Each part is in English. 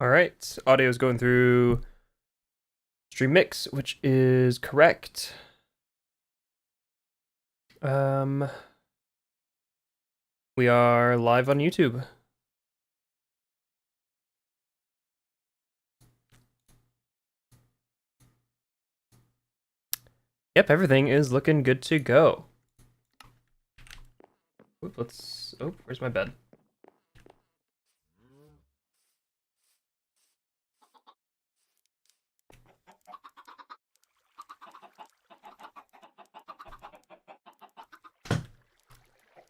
All right, audio is going through Stream Mix, which is correct. We are live on YouTube. Yep, everything is looking good to go. Where's my bed?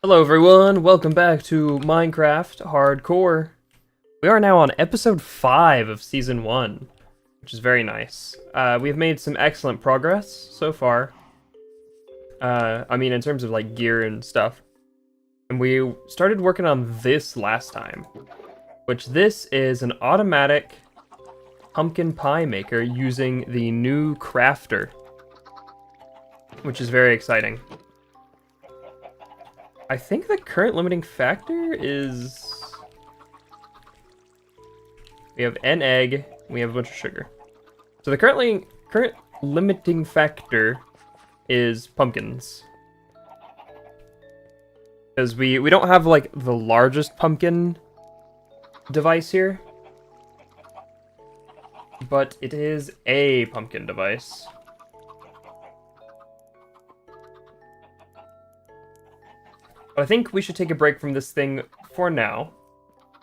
Hello everyone, welcome back to Minecraft Hardcore. We are now on episode 5 of season 1, which is very nice. We've made some excellent progress so far. In terms of like gear and stuff. And we started working on this last time, which this is an automatic pumpkin pie maker using the new crafter, which is very exciting. I think the current limiting factor is we have an egg, we have a bunch of sugar. So the current limiting factor is pumpkins. Because we don't have like the largest pumpkin device here. But it is a pumpkin device. But I think we should take a break from this thing for now,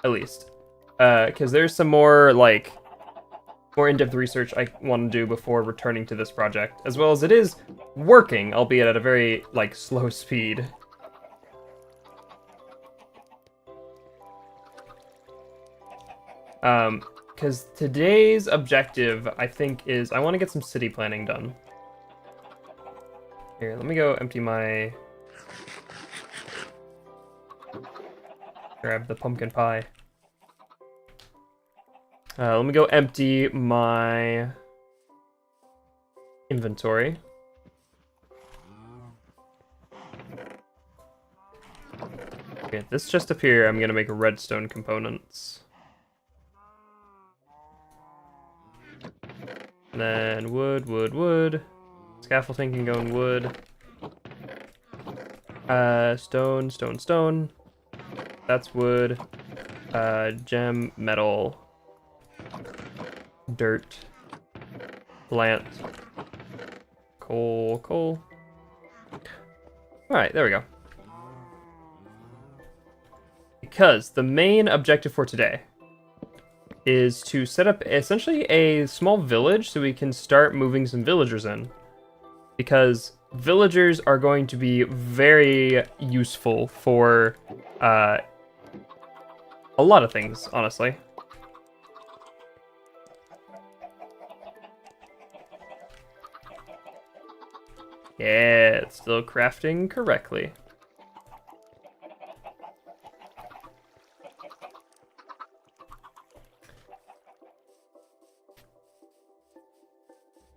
at least. Because there's some more in-depth research I want to do before returning to this project, as well as it is working, albeit at a very slow speed. Because today's objective, I think, is I want to get some city planning done. Here, let me go empty my... Grab the pumpkin pie. Let me go empty my inventory. Okay, this just up here, I'm gonna make redstone components. And then wood. Scaffolding can go in wood. Stone. That's wood. Gem, metal, dirt, plant, coal. Alright, there we go. Because the main objective for today is to set up essentially a small village so we can start moving some villagers in. Because villagers are going to be very useful for a lot of things, honestly. Yeah, it's still crafting correctly.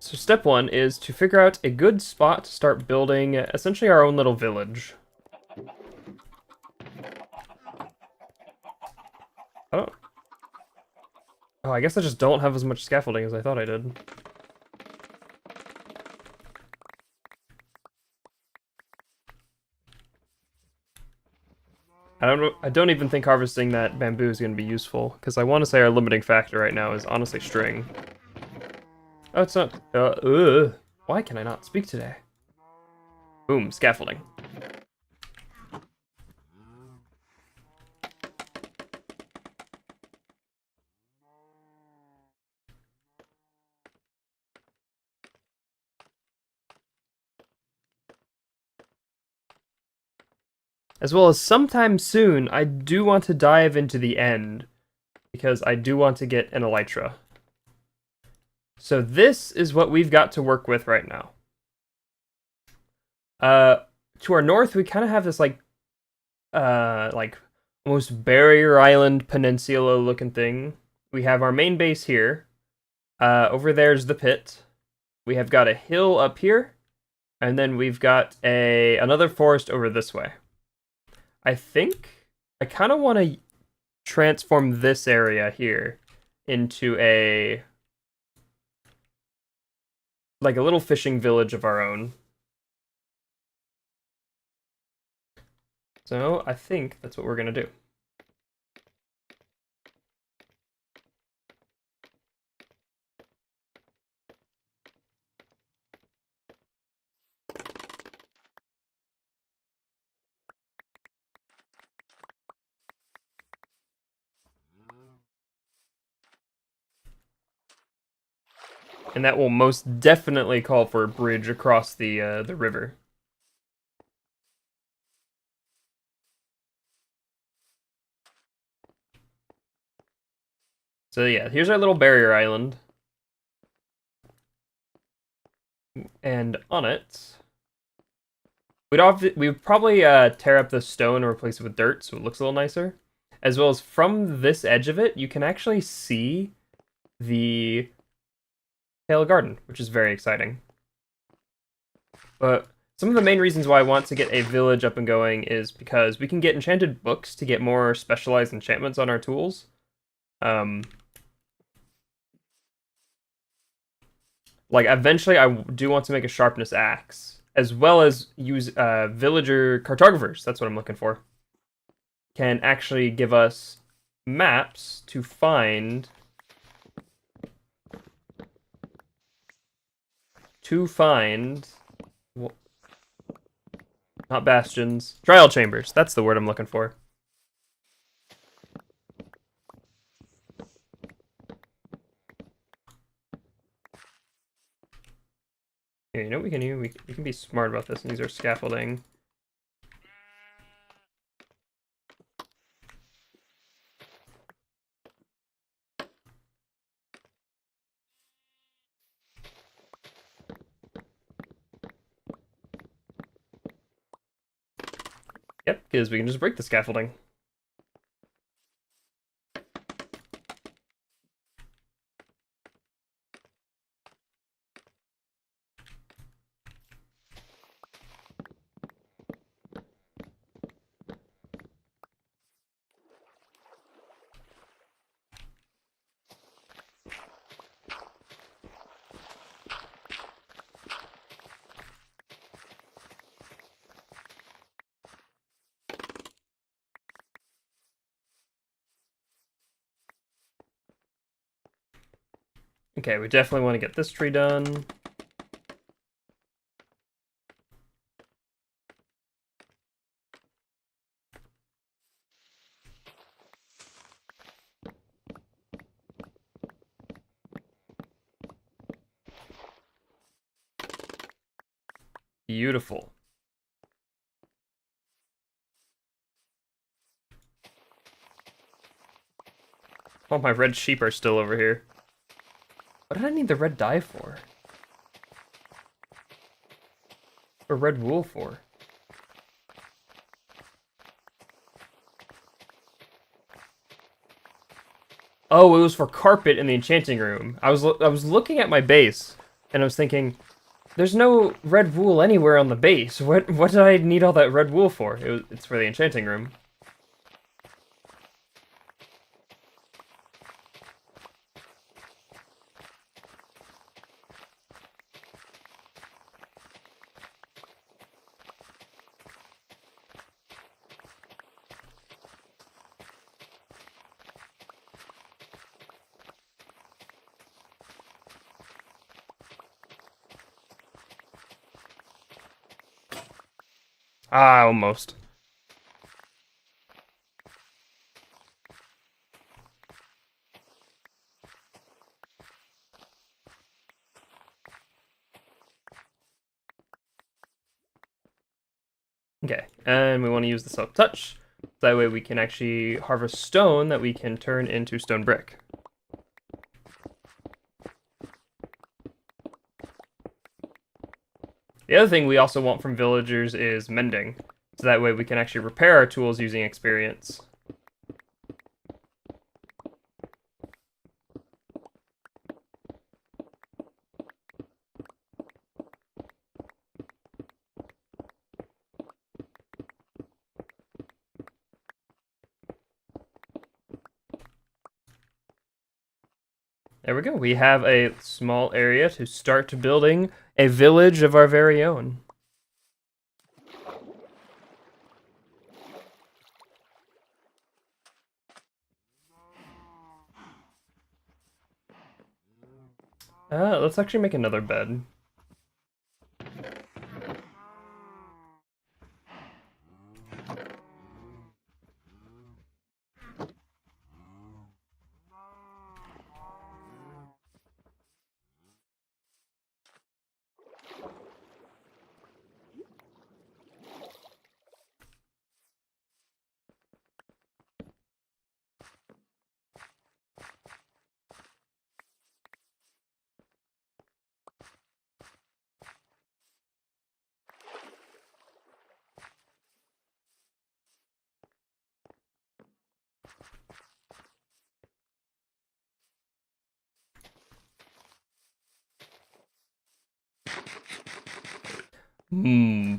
So step 1 is to figure out a good spot to start building essentially our own little village. Oh, I guess I just don't have as much scaffolding as I thought I did. I don't even think harvesting that bamboo is going to be useful, because I want to say our limiting factor right now is honestly string. Oh, it's not... Why can I not speak today? Boom, scaffolding. As well as sometime soon, I do want to dive into the end, because I do want to get an elytra. So this is what we've got to work with right now. To our north, we kind of have this almost barrier island peninsula looking thing. We have our main base here. Over there's the pit. We have got a hill up here, and then we've got another forest over this way. I think I kind of want to transform this area here into a little fishing village of our own. So I think that's what we're gonna do. And that will most definitely call for a bridge across the river. So yeah, here's our little barrier island. And on it, we'd probably tear up the stone and replace it with dirt so it looks a little nicer. As well as from this edge of it, you can actually see the Pale Garden, which is very exciting. But some of the main reasons why I want to get a village up and going is because we can get enchanted books to get more specialized enchantments on our tools. Like, eventually I do want to make a sharpness axe, as well as use villager cartographers, that's what I'm looking for. Can actually give us maps to find not bastions, trial chambers. That's the word I'm looking for. Here, you know what we can do? We can be smart about this and use our scaffolding. Yep, because we can just break the scaffolding. Okay, we definitely want to get this tree done. Beautiful. Oh, my red sheep are still over here. What did I need the red dye for? Or red wool for? Oh, it was for carpet in the enchanting room. I was looking at my base, and I was thinking, there's no red wool anywhere on the base. What did I need all that red wool for? It's for the enchanting room. Ah, almost. Okay, and we want to use the Silk Touch. That way we can actually harvest stone that we can turn into stone brick. The other thing we also want from villagers is mending. So that way we can actually repair our tools using experience. There we go. We have a small area to start building a village of our very own. Let's actually make another bed.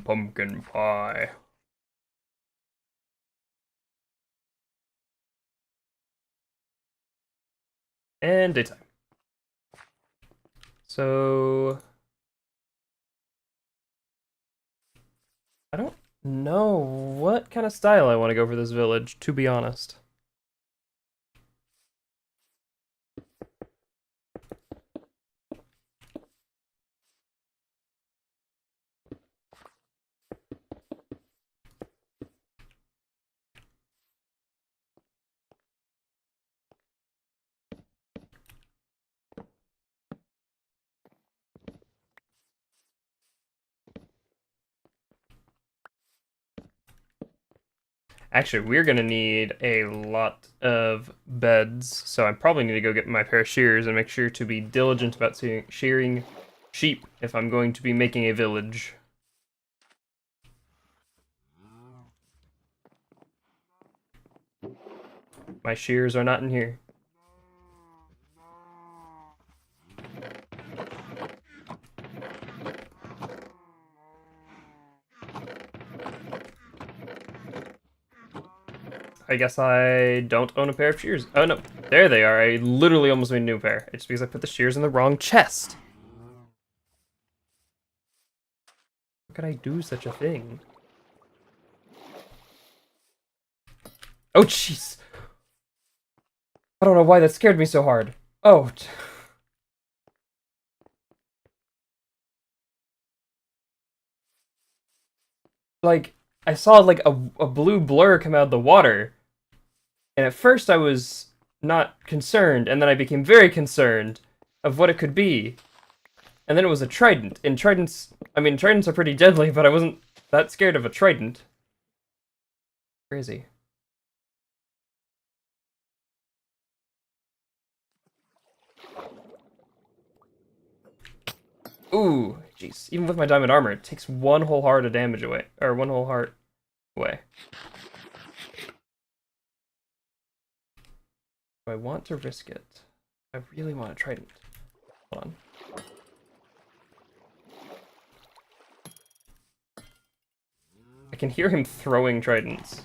Pumpkin pie. And daytime. So I don't know what kind of style I want to go for this village, to be honest. Actually, we're gonna need a lot of beds, so I probably need to go get my pair of shears and make sure to be diligent about shearing sheep if I'm going to be making a village. My shears are not in here. I guess I don't own a pair of shears. Oh no, there they are. I literally almost made a new pair. It's because I put the shears in the wrong chest. How could I do such a thing? Oh jeez. I don't know why that scared me so hard. Oh. Like, I saw like a blue blur come out of the water. And at first I was not concerned, and then I became very concerned of what it could be. And then it was a trident. And tridents, I mean, tridents are pretty deadly, but I wasn't that scared of a trident. Crazy. Ooh, jeez. Even with my diamond armor, it takes one whole heart of damage away. Or one whole heart away. Do I want to risk it? I really want a trident. Hold on. I can hear him throwing tridents.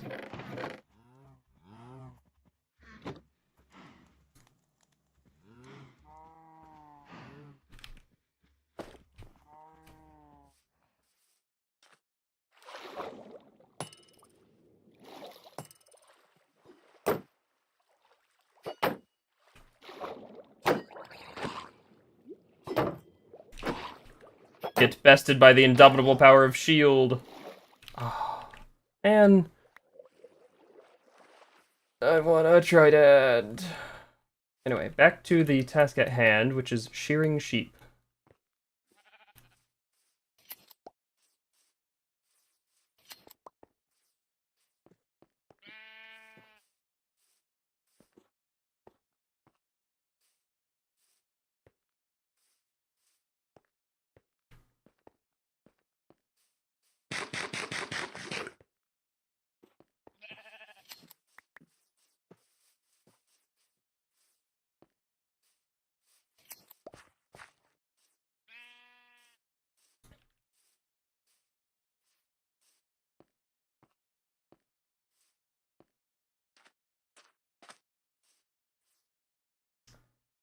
Get bested by the indomitable power of shield. Oh, man. I want a trident. Anyway, back to the task at hand, which is shearing sheep.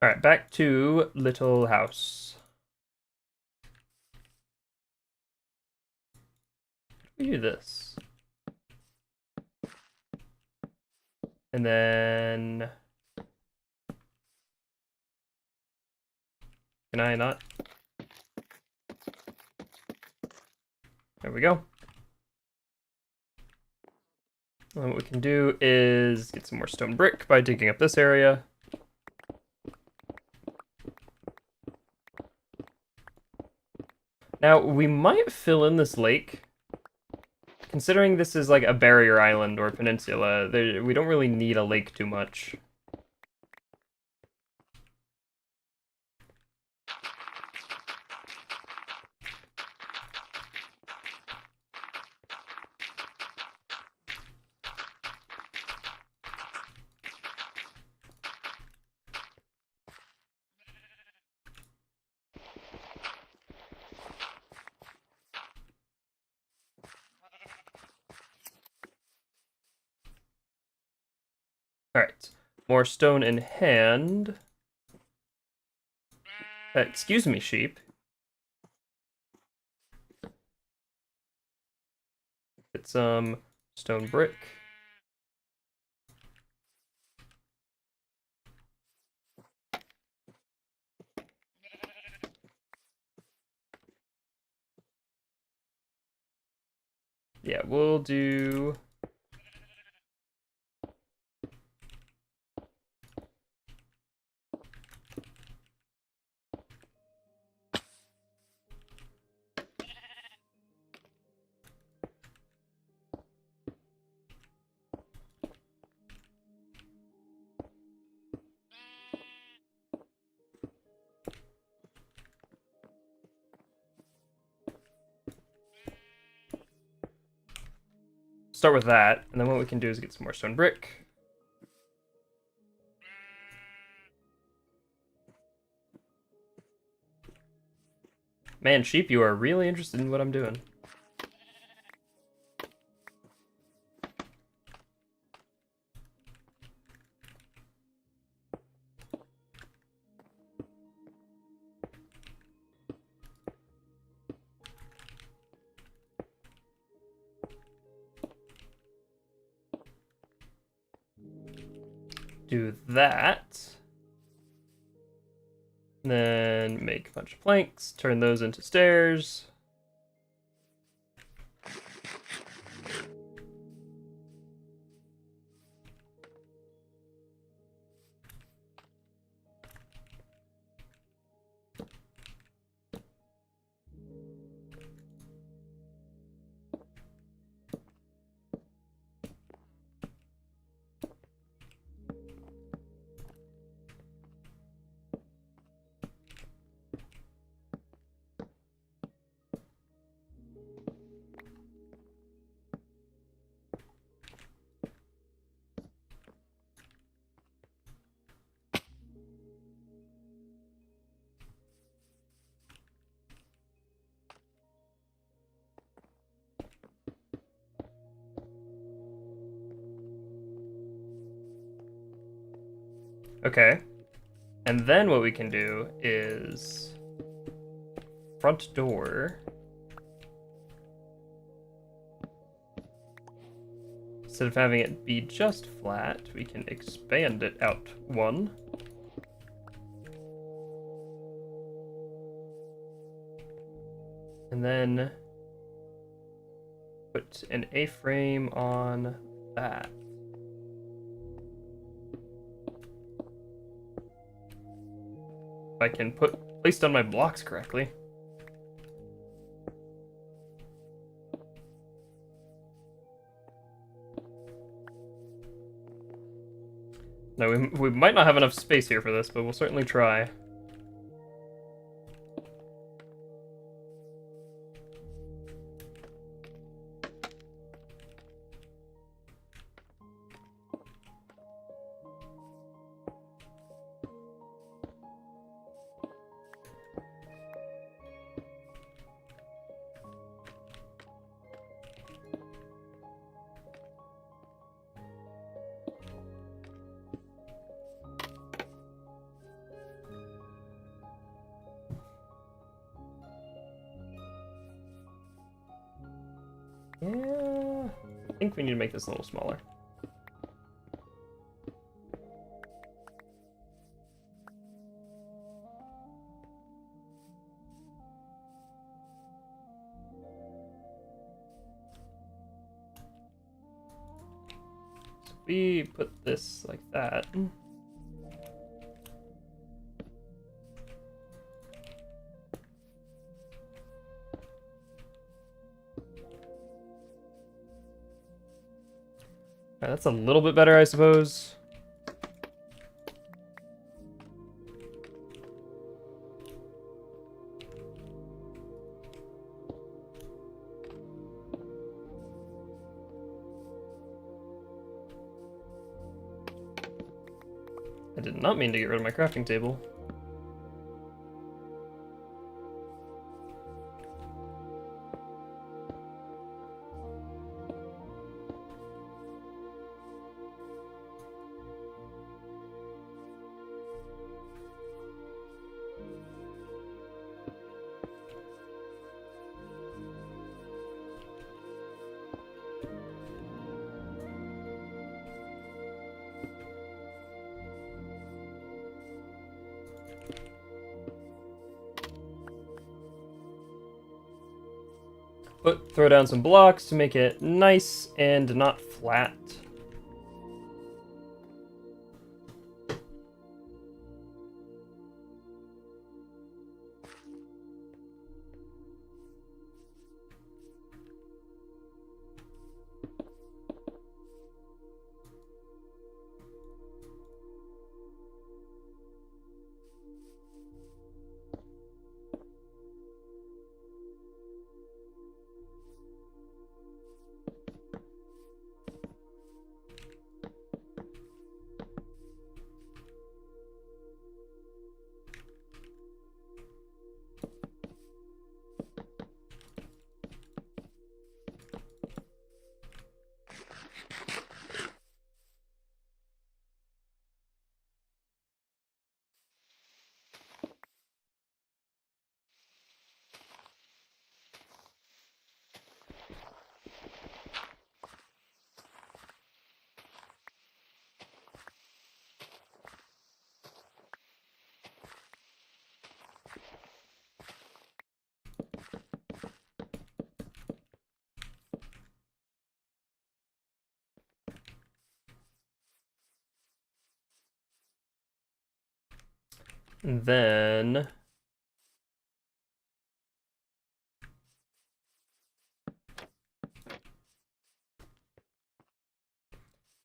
Alright, back to Little House. We do this. And then... Can I not? There we go. And what we can do is get some more stone brick by digging up this area. Now, we might fill in this lake. Considering this is like a barrier island or peninsula, we don't really need a lake too much. Alright, more stone in hand. Excuse me, sheep. Get some stone brick. Yeah, we'll do... Start with that, and then what we can do is get some more stone brick. Man, sheep, you are really interested in what I'm doing. Do that. Then make a bunch of planks, turn those into stairs. Okay. And then what we can do is front door. Instead of having it be just flat, we can expand it out one. And then put an A-frame on that. If I can place down my blocks correctly. No, we might not have enough space here for this, but we'll certainly try. Yeah, I think we need to make this a little smaller. So we put this like that. That's a little bit better, I suppose. I did not mean to get rid of my crafting table. Throw down some blocks to make it nice and not flat. And then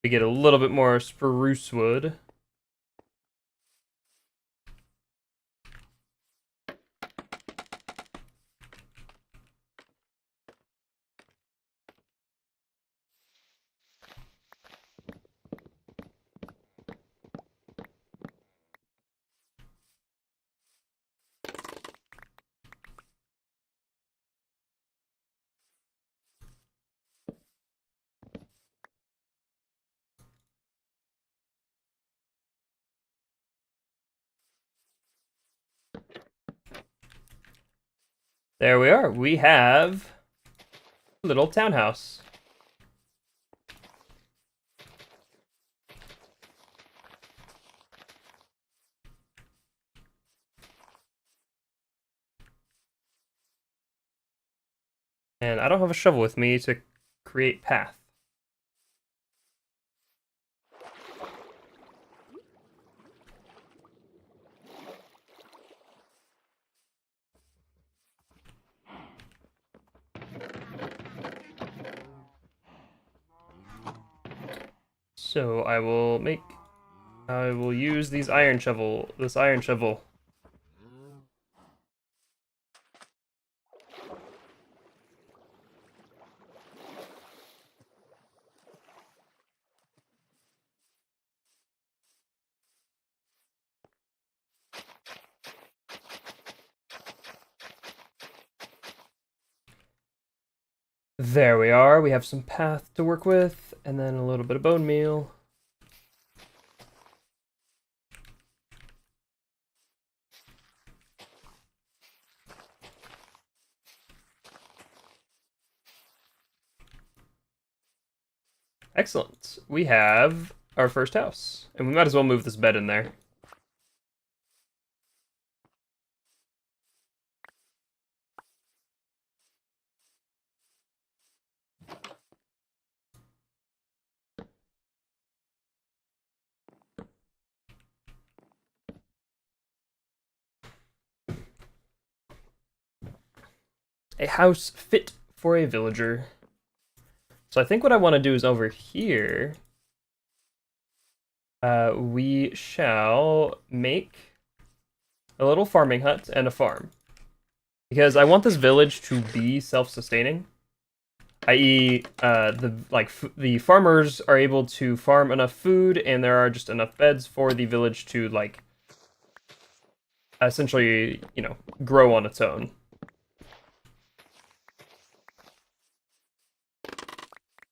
we get a little bit more spruce wood. There we are. We have a little townhouse. And I don't have a shovel with me to create path. So I will use this iron shovel. There we are. We have some path to work with, and then a little bit of bone meal. Excellent. We have our first house. And we might as well move this bed in there. A house fit for a villager. So I think what I want to do is over here, we shall make a little farming hut and a farm. Because I want this village to be self-sustaining. I.e., the farmers are able to farm enough food, and there are just enough beds for the village to, like, essentially, you know, grow on its own.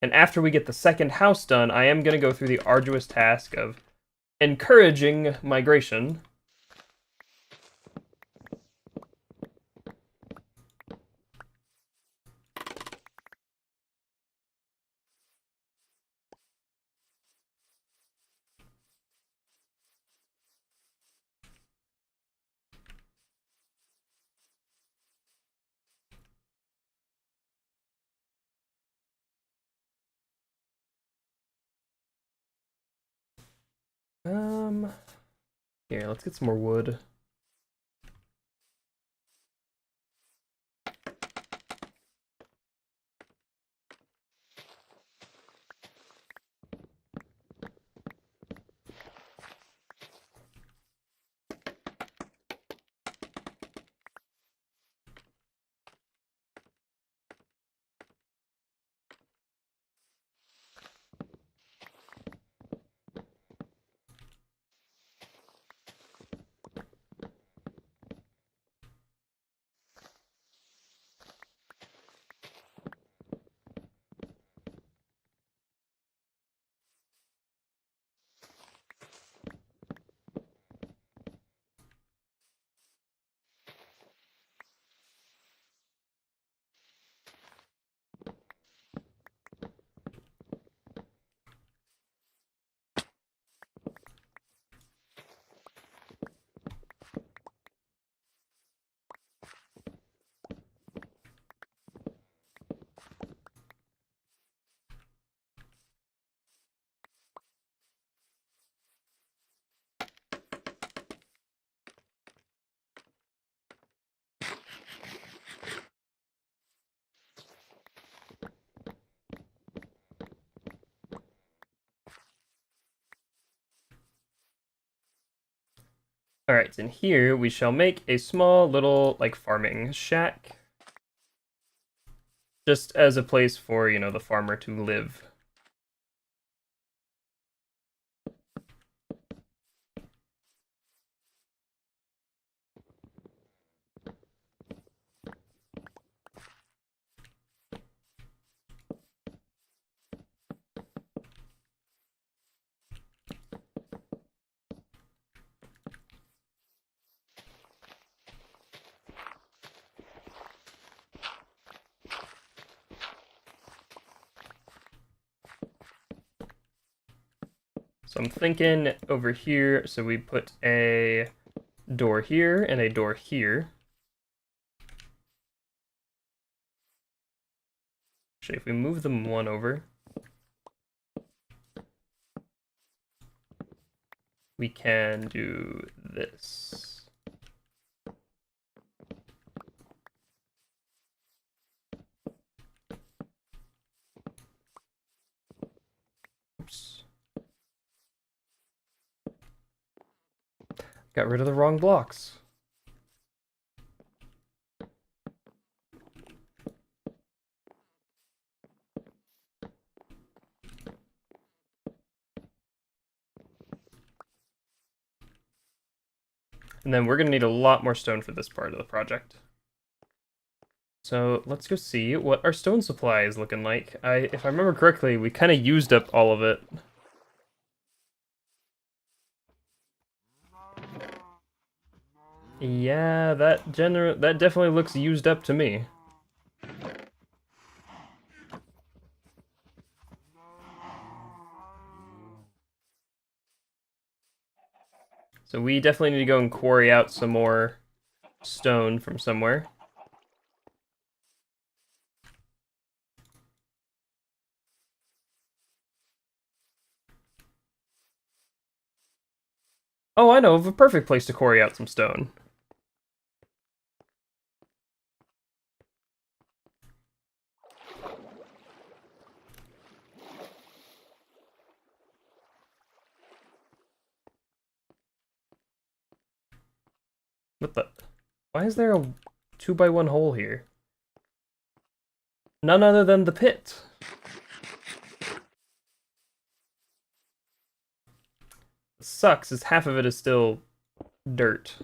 And after we get the second house done, I am going to go through the arduous task of encouraging migration. Here, let's get some more wood. Alright, in here we shall make a small little, like, farming shack. Just as a place for, you know, the farmer to live. So I'm thinking over here, so we put a door here and a door here. Actually, if we move them one over, we can do this. Oops. Got rid of the wrong blocks. And then we're going to need a lot more stone for this part of the project. So let's go see what our stone supply is looking like. If I remember correctly, we kind of used up all of it. Yeah, that definitely looks used up to me. So we definitely need to go and quarry out some more stone from somewhere. Oh, I know of a perfect place to quarry out some stone. What the? Why is there a 2x1 hole here? None other than the pit. What sucks is half of it is still dirt.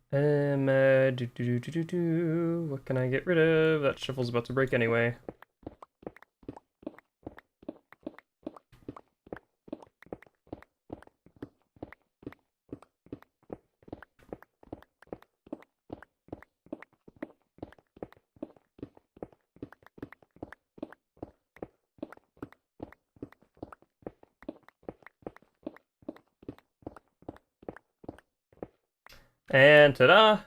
What can I get rid of? That shovel's about to break anyway. And ta-da!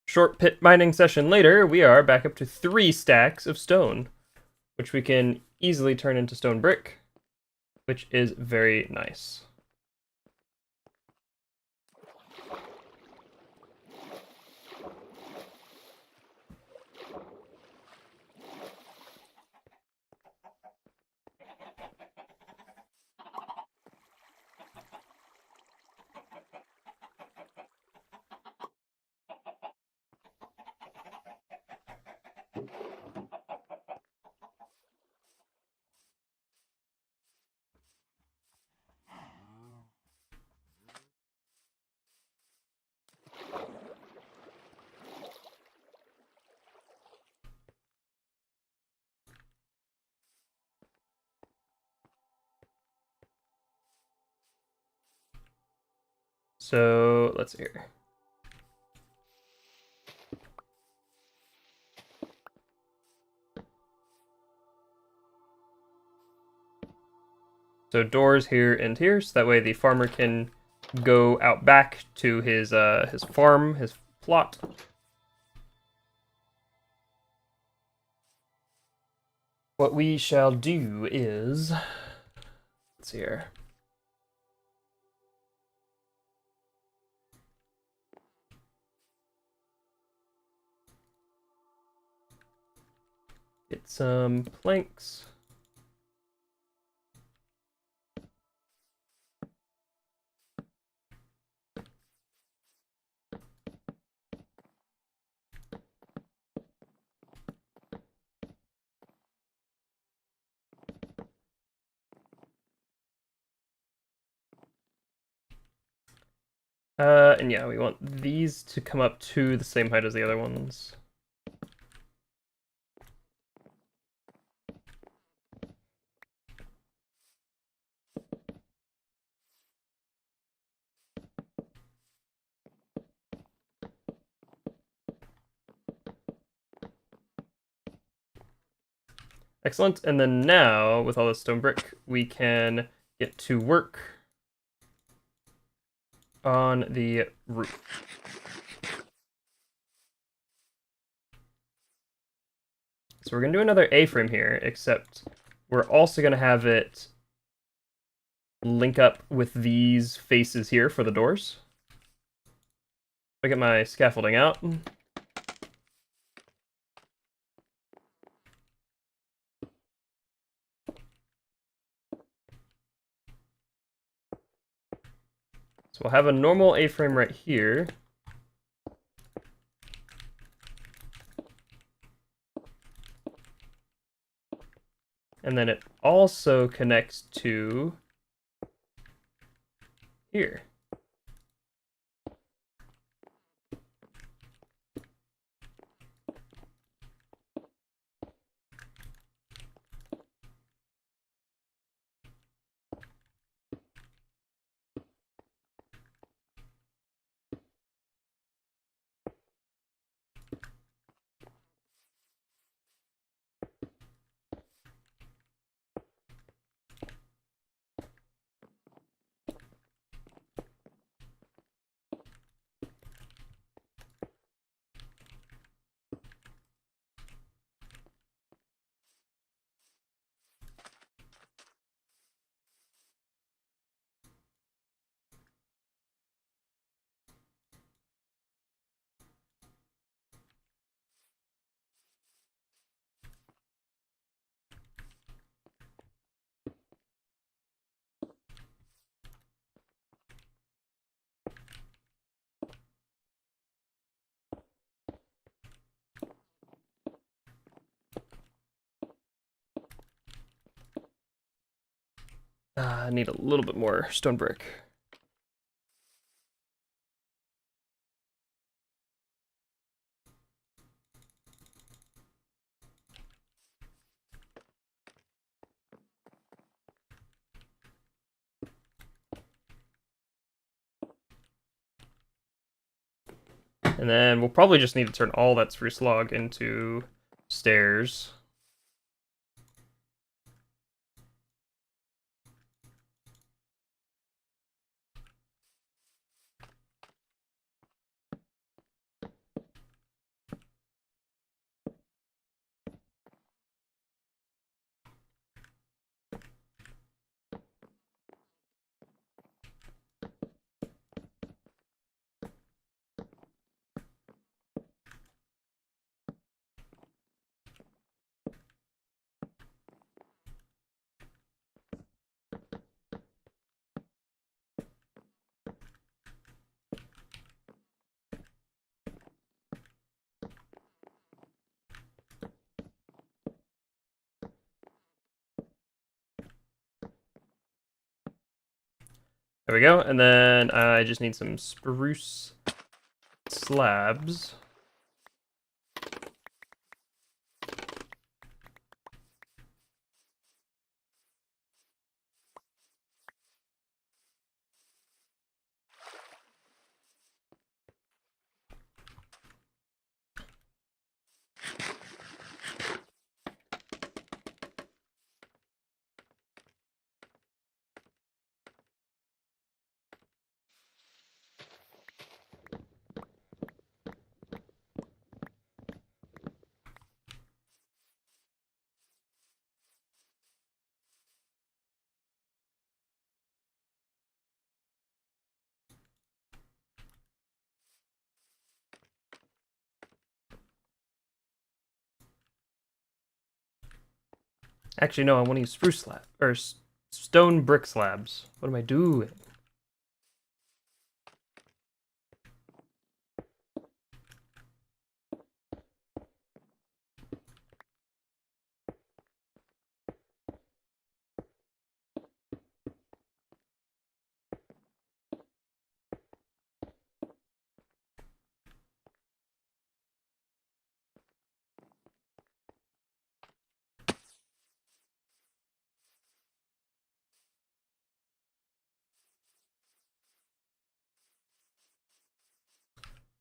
Short pit mining session later, we are back up to 3 stacks of stone, which we can easily turn into stone brick, which is very nice. So let's see here. So doors here and here, so that way the farmer can go out back to his farm, his plot. What we shall do is, let's see here. Get some planks. And yeah, we want these to come up to the same height as the other ones. Excellent. And then now, with all this stone brick, we can get to work on the roof. So we're going to do another A-frame here, except we're also going to have it link up with these faces here for the doors. I get my scaffolding out. So we'll have a normal A-frame right here. And then it also connects to here. I need a little bit more stone brick. And then we'll probably just need to turn all that spruce log into stairs. There we go. And then I just need some spruce slabs. Actually, no, I want to use spruce slab or stone brick slabs. What am I doing?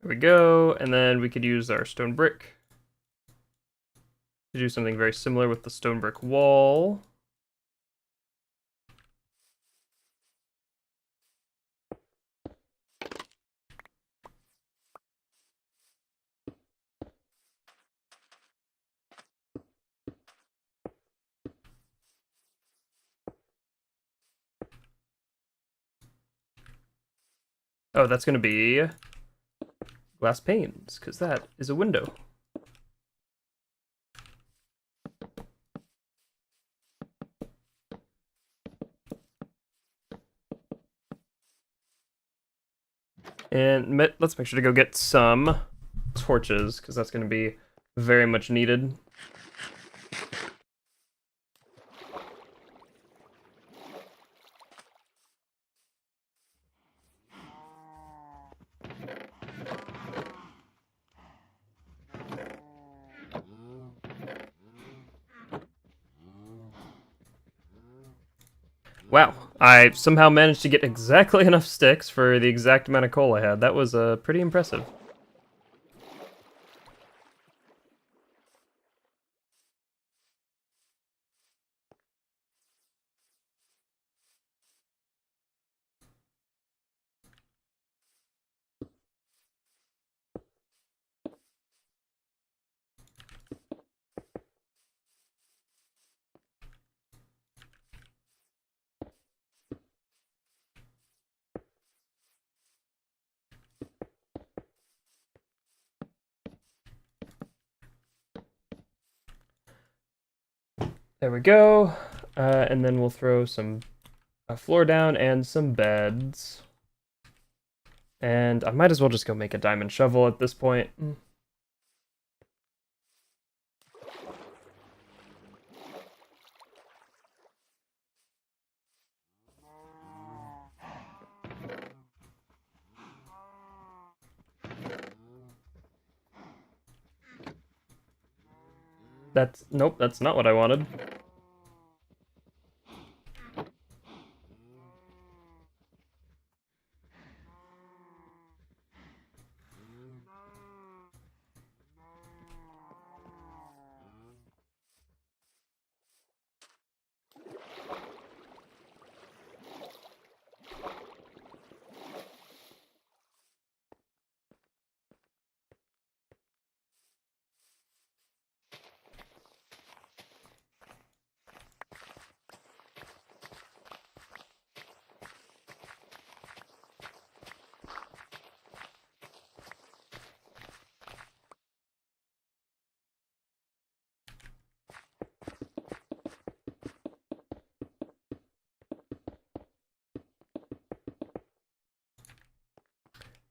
There we go. And then we could use our stone brick to do something very similar with the stone brick wall. Oh, that's going to be glass panes, because that is a window. And let's make sure to go get some torches, because that's going to be very much needed. Wow, I somehow managed to get exactly enough sticks for the exact amount of coal I had. That was pretty impressive. There we go. And then we'll throw some floor down and some beds. And I might as well just go make a diamond shovel at this point. Nope, that's not what I wanted.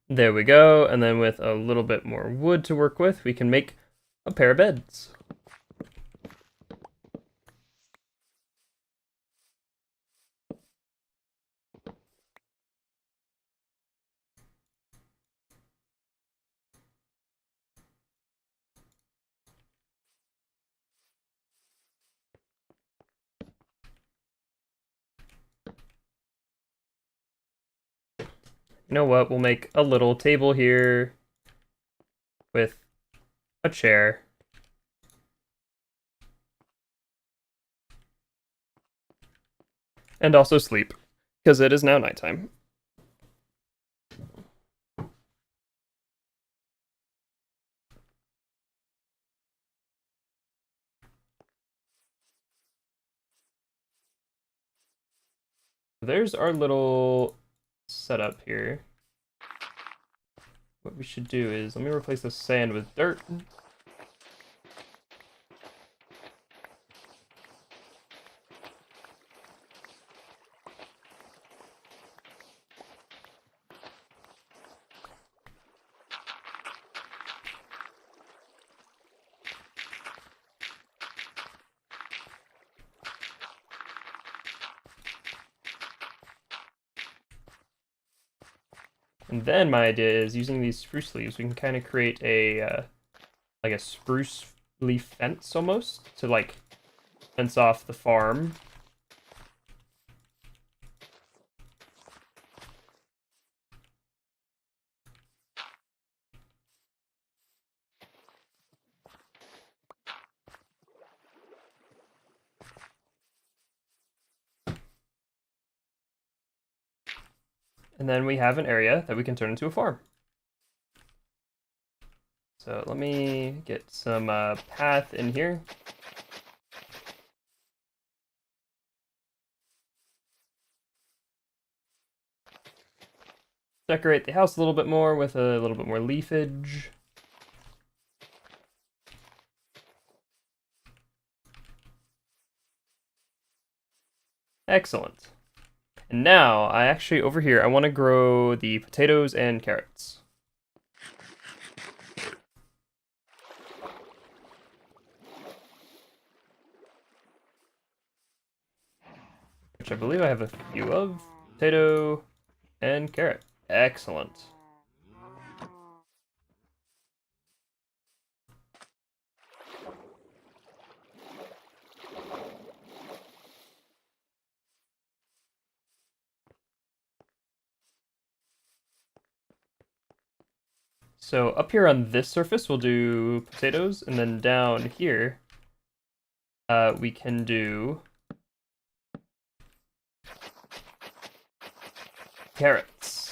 There we go, and then with a little bit more wood to work with, we can make a pair of beds. You know what, we'll make a little table here with a chair. And also sleep, because it is now nighttime. There's our little setup here. What we should do is, let me replace the sand with dirt. And then my idea is, using these spruce leaves, we can kind of create a like a spruce leaf fence almost to like fence off the farm. And then we have an area that we can turn into a farm. So let me get some path in here. Decorate the house a little bit more with a little bit more leafage. Excellent. And now, I actually, over here, I want to grow the potatoes and carrots. Which I believe I have a few of. Potato and carrot. Excellent. So up here on this surface, we'll do potatoes, and then down here, we can do carrots.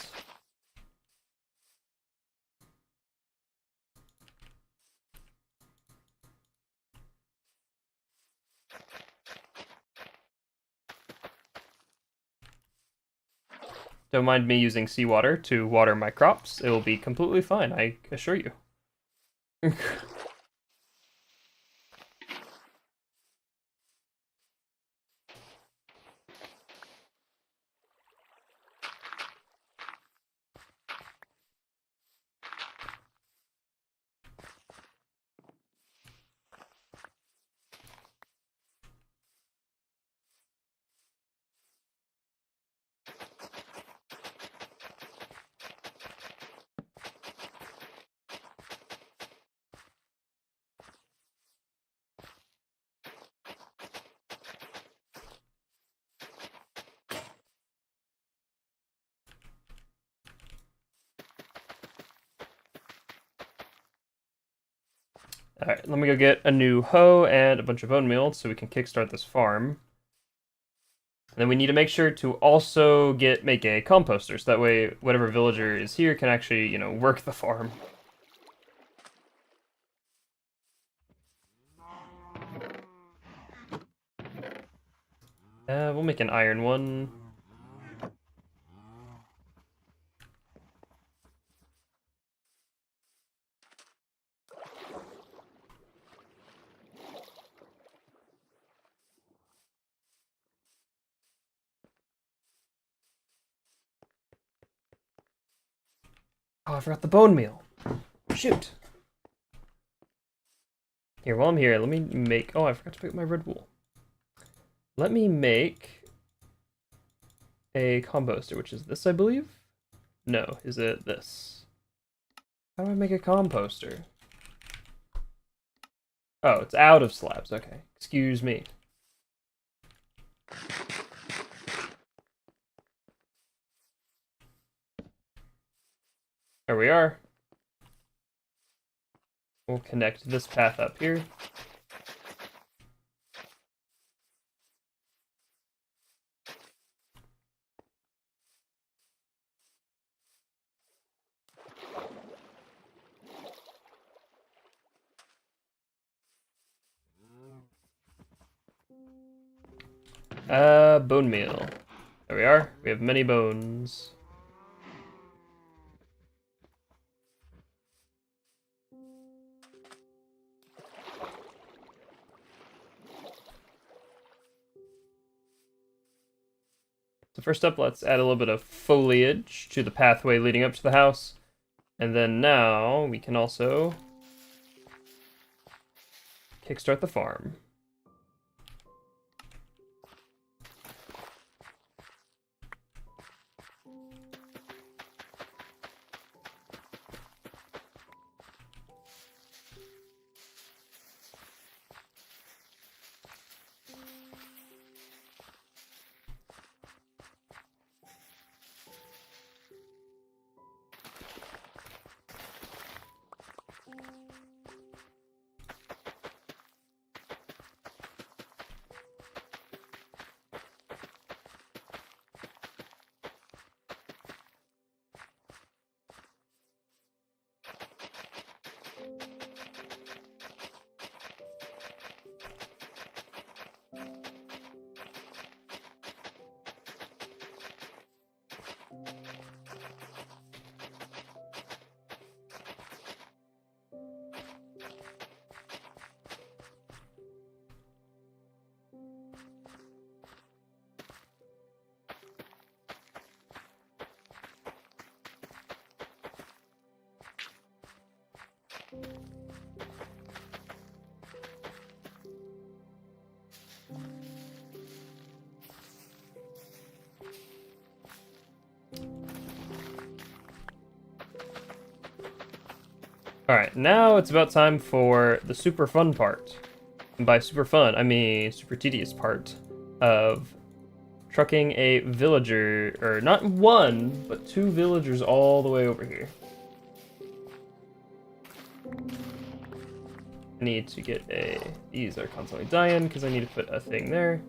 Don't mind me using seawater to water my crops. It will be completely fine, I assure you. Alright, let me go get a new hoe and a bunch of bone meal so we can kickstart this farm. And then we need to make sure to also make a composter, so that way whatever villager is here can actually, work the farm. We'll make an iron one. Oh, I forgot the bone meal. Shoot. Here, while I'm here, let me make... Oh, I forgot to pick up my red wool. Let me make a composter, which is this, I believe? No, is it this? How do I make a composter? Oh, it's out of slabs. Okay, excuse me. There we are. We'll connect this path up here. Bone meal. There we are. We have many bones. So first up, let's add a little bit of foliage to the pathway leading up to the house. And then now we can also kickstart the farm. Alright, now it's about time for the super fun part. And by super fun, I mean super tedious part of trucking a villager, or not one, but 2 villagers all the way over here. I need to get a... These are constantly dying because I need to put a thing there.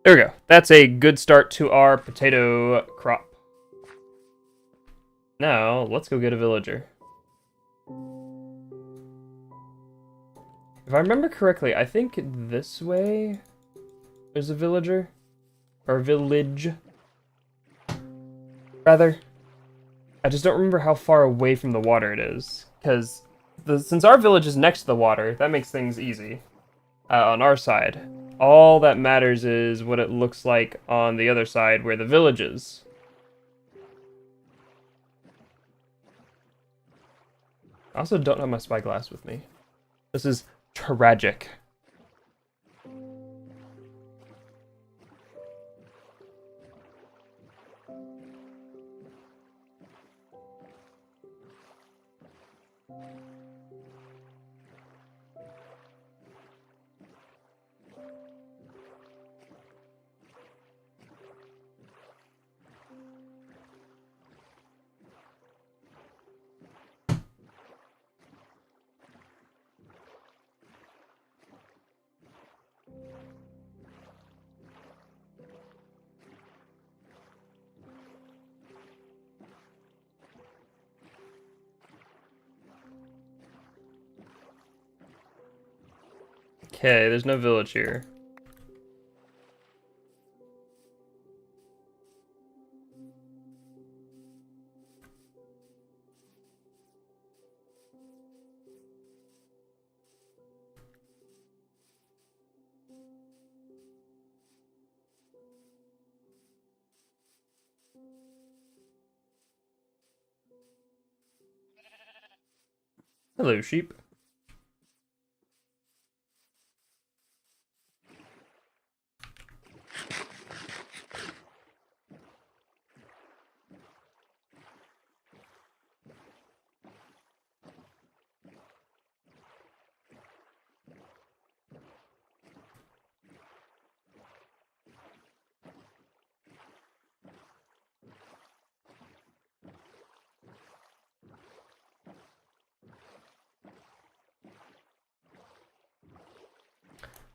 There we go. That's a good start to our potato crop. Now, let's go get a villager. If I remember correctly, I think this way there's a villager. Or village. Rather. I just don't remember how far away from the water it is. Because since our village is next to the water, that makes things easy. On our side. All that matters is what it looks like on the other side where the village is. I also don't have my spyglass with me. This is tragic. Okay, there's no village here. Hello, sheep.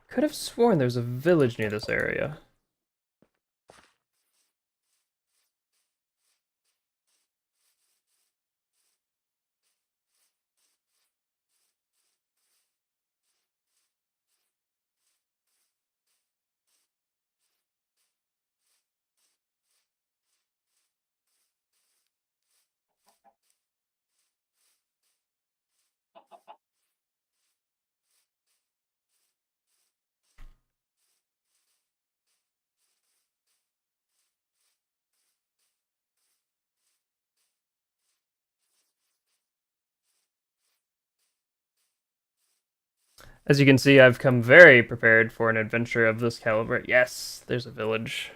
Could have sworn there's a village near this area. As you can see, I've come very prepared for an adventure of this caliber. Yes, there's a village.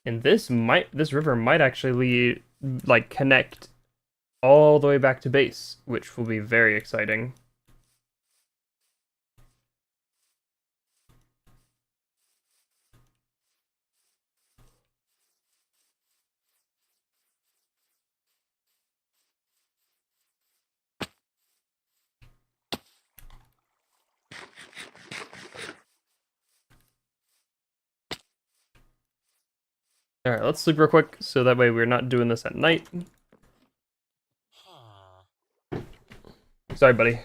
And this river might actually like connect all the way back to base, which will be very exciting. Alright, let's sleep real quick, so that way we're not doing this at night. Sorry, buddy.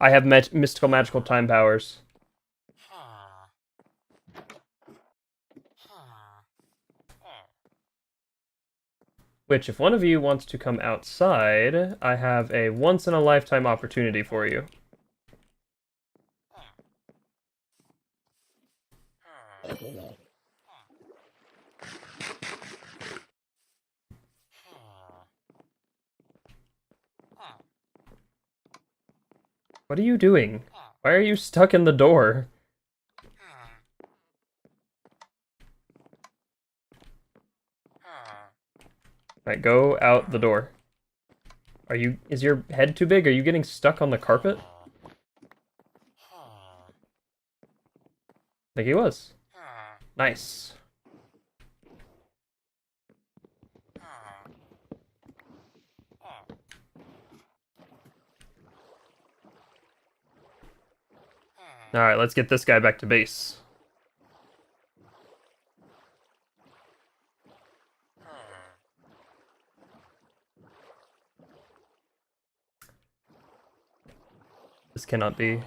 I have mystical magical time powers. Which, if one of you wants to come outside, I have a once-in-a-lifetime opportunity for you. What are you doing? Why are you stuck in the door? Alright, go out the door. Is your head too big? Are you getting stuck on the carpet? I think he was. Nice. Alright, let's get this guy back to base. This cannot be.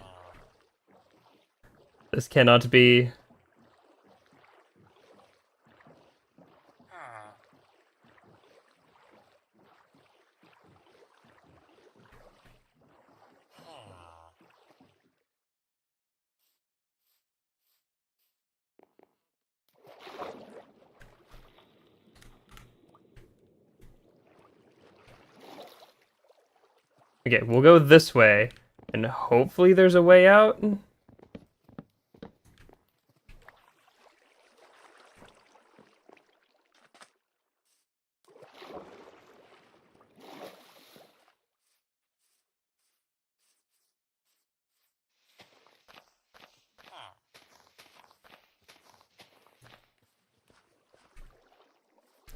This cannot be. Okay, we'll go this way, and hopefully there's a way out.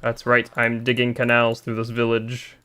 That's right, I'm digging canals through this village.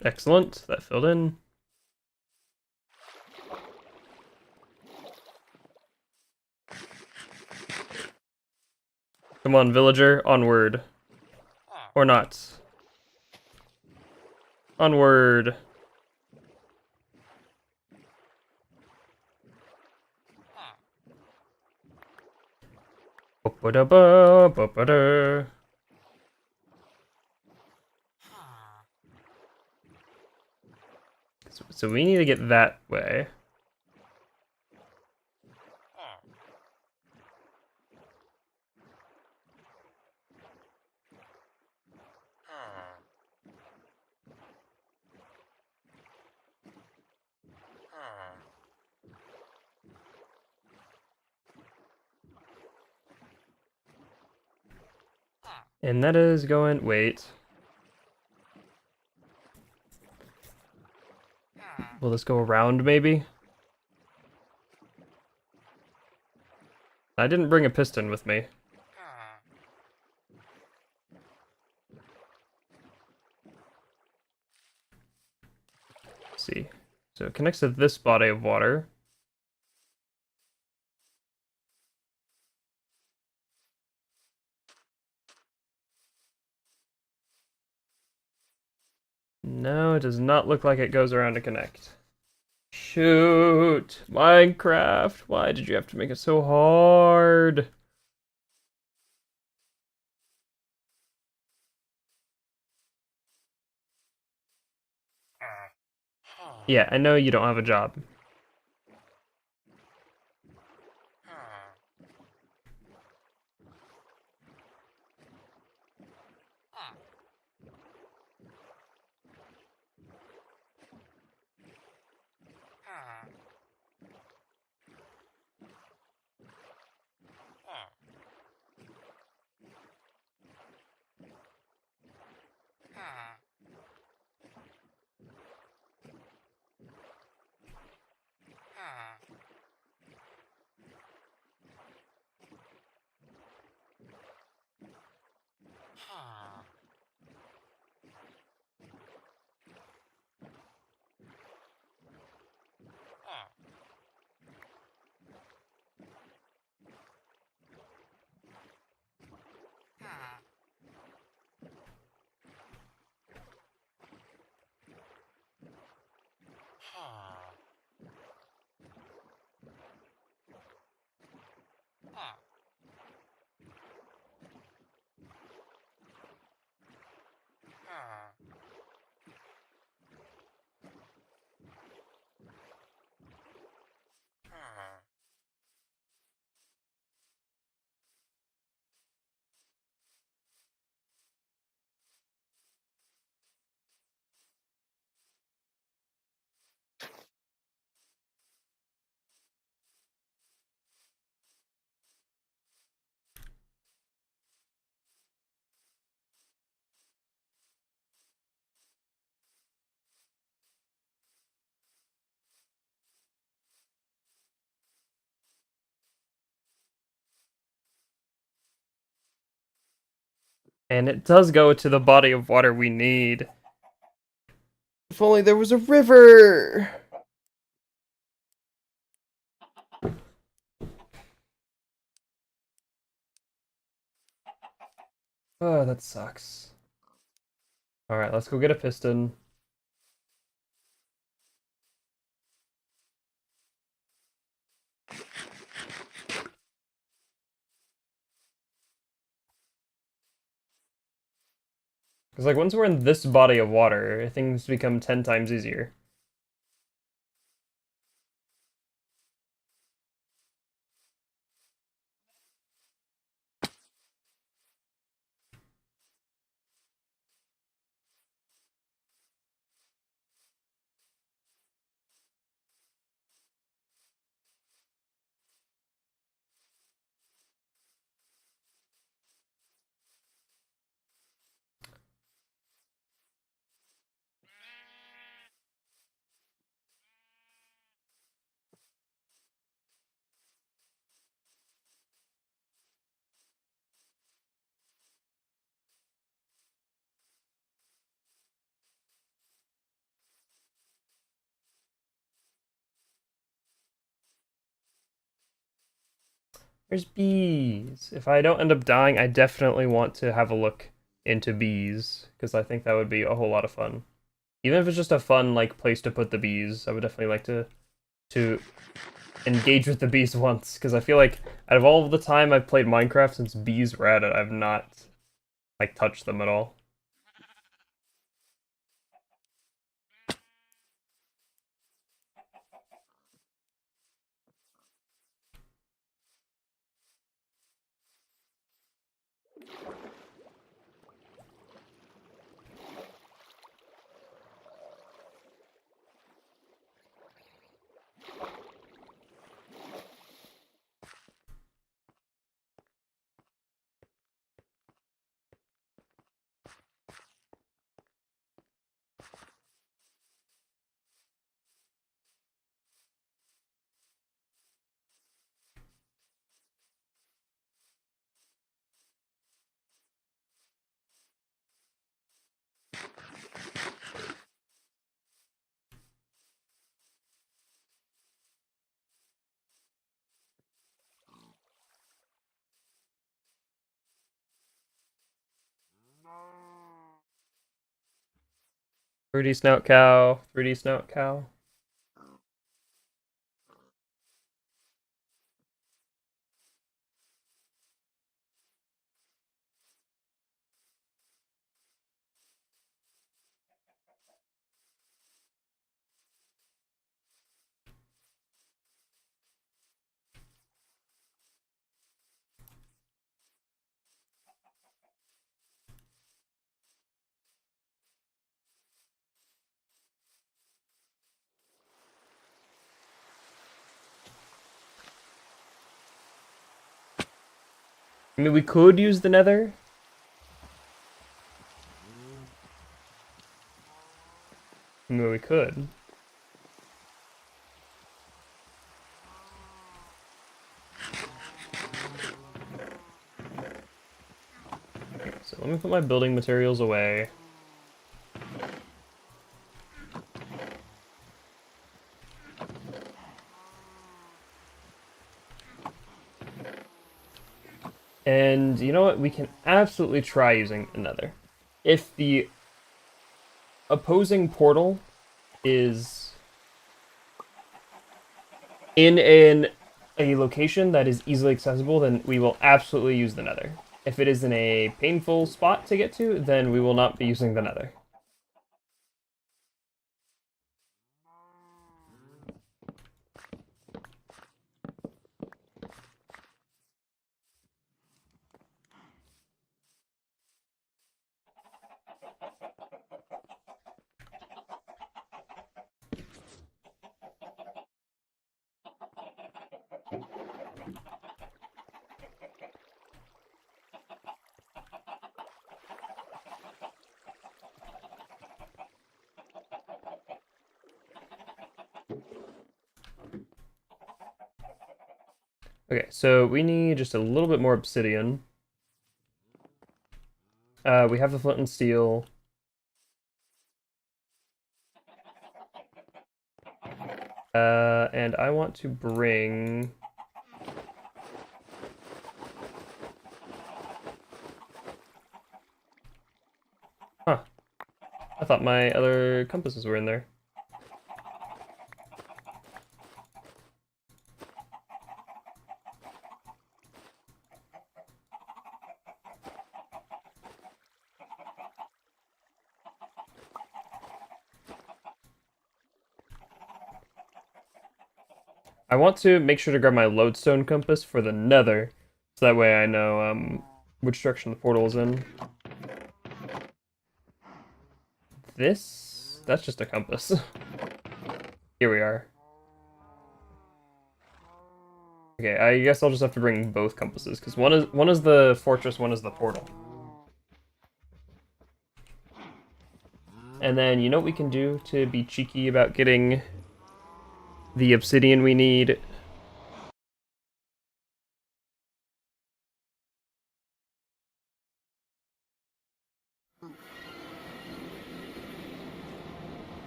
Excellent, that filled in. Come on, villager, onward. Or not. Onward. Ba-da-ba-ba-ba-da. So we need to get that way. And that is going... Wait. Will this go around, maybe? I didn't bring a piston with me. Let's see. So it connects to this body of water. No, it does not look like it goes around to connect. Shoot! Minecraft, why did you have to make it so hard? Yeah, I know you don't have a job. And it does go to the body of water we need. If only there was a river! Oh, that sucks. Alright, let's go get a piston. Because, like, once we're in this body of water, things become 10 times easier. There's bees. If I don't end up dying, I definitely want to have a look into bees, because I think that would be a whole lot of fun. Even if it's just a fun, like, place to put the bees, I would definitely like to engage with the bees once, because I feel like out of all of the time I've played Minecraft since bees were at it, I've not, like, touched them at all. Fruity snout cow, fruity snout cow. I mean, we could use the nether. I mean, we could. So let me put my building materials away. And you know what? We can absolutely try using another. If the opposing portal is in a location that is easily accessible, then we will absolutely use the nether. If it is in a painful spot to get to, then we will not be using the nether. Okay, so we need just a little bit more obsidian. We have the flint and steel. And I want to bring... Huh. I thought my other compasses were in there. I want to make sure to grab my lodestone compass for the nether, so that way I know which direction the portal is in. That's just a compass. Here we are. Okay, I guess I'll just have to bring both compasses, because one is the fortress, one is the portal. And then, you know what we can do to be cheeky about getting the obsidian we need?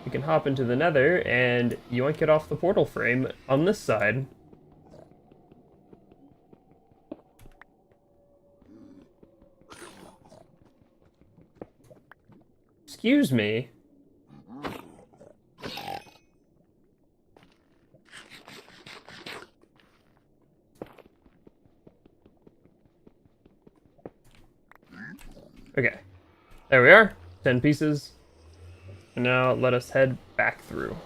We can hop into the nether and yoink it off the portal frame on this side. Excuse me. Okay. There we are. 10 pieces. And now let us head back through.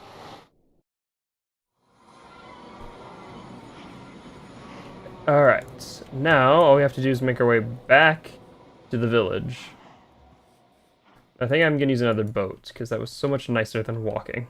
Alright. Now all we have to do is make our way back to the village. I think I'm gonna use another boat, because that was so much nicer than walking.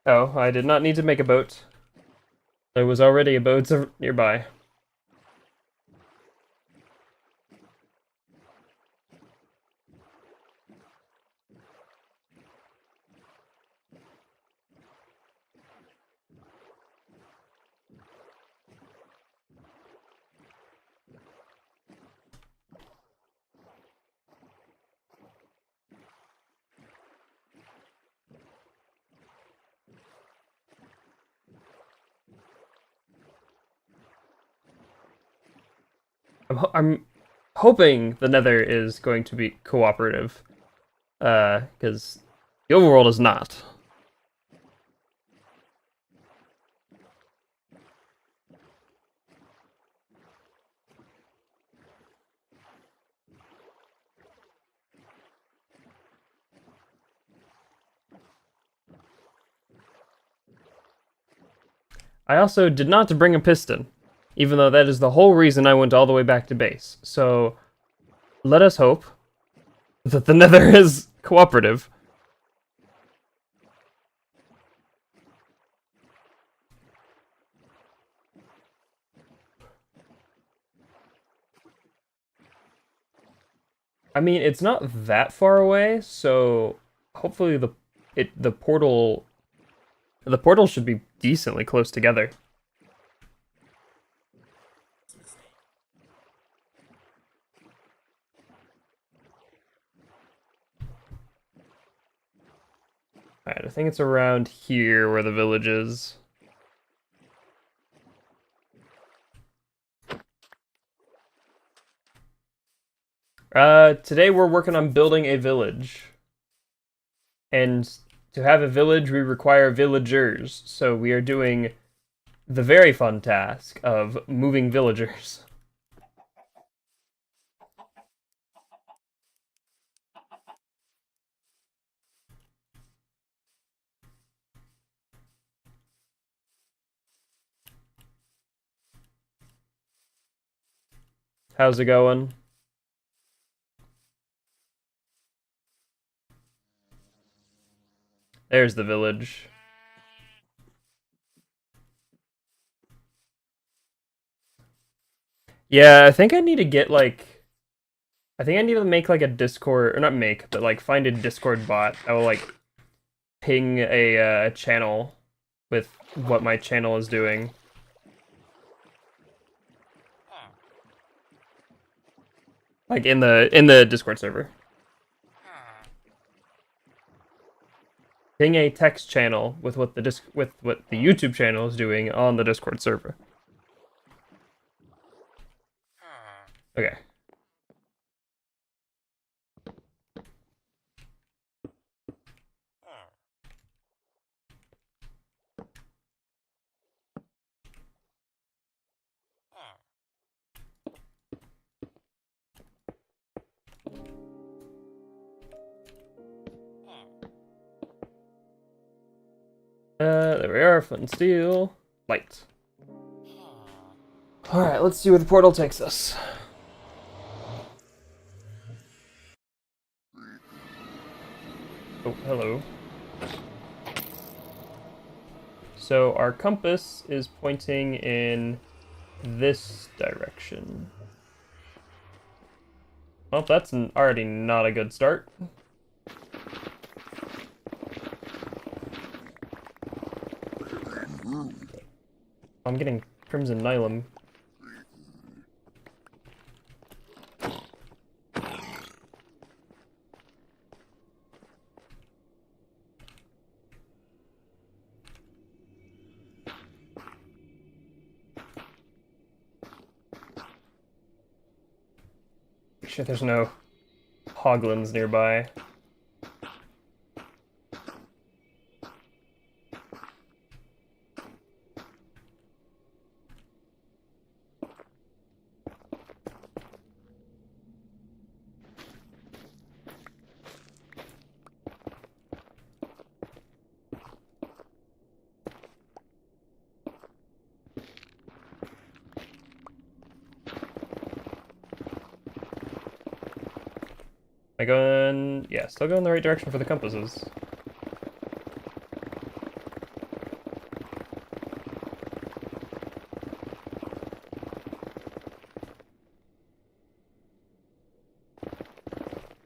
Oh, I did not need to make a boat. There was already a boat nearby. I'm hoping the Nether is going to be cooperative, because the overworld is not. I also did not bring a piston, even though that is the whole reason I went all the way back to base. So let us hope that the Nether is cooperative. I mean, it's not that far away, so hopefully the portal should be decently close together. Alright, I think it's around here where the village is. Today we're working on building a village. And to have a village, we require villagers. So we are doing the very fun task of moving villagers. How's it going? There's the village. Yeah, I think I need to get like I think I need to make like a Discord or not make, but like find a Discord bot that will like ping a channel with what my channel is doing. Like in the Discord server. Ping a text channel with what with what the YouTube channel is doing on the Discord server. Okay. There we are, flint and steel. Light. Alright, let's see where the portal takes us. Oh, hello. So our compass is pointing in this direction. Well, that's already not a good start. I'm getting Crimson Nylum. Make sure there's no hoglins nearby. Am I going... Yeah, still going the right direction for the compasses.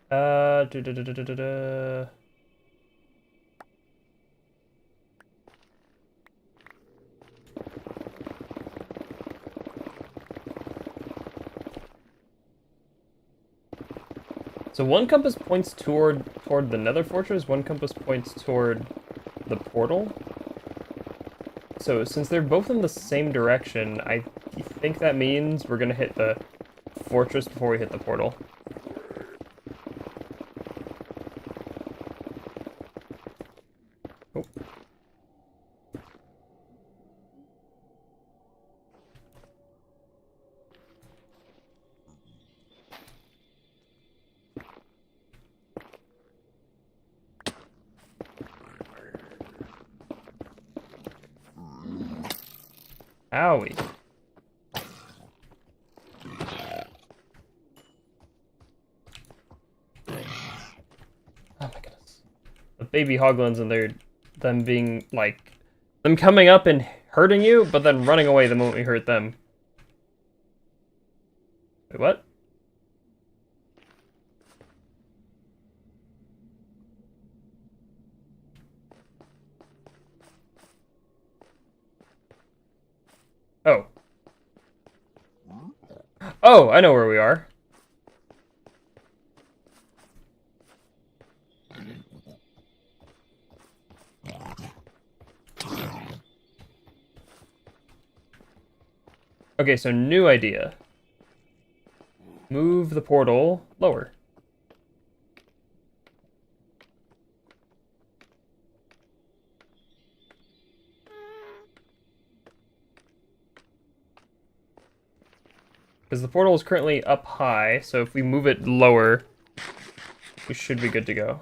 Da, da, da, da, da, da. So one compass points toward the Nether Fortress, one compass points toward the portal. So since they're both in the same direction, I think that means we're gonna hit the fortress before we hit the portal. Oh. Owie. Oh my goodness. The baby hoglins and them being like them coming up and hurting you, but then running away the moment you hurt them. Wait, what? Oh. Oh, I know where we are. Okay, so new idea. Move the portal lower. Because the portal is currently up high, so if we move it lower, we should be good to go.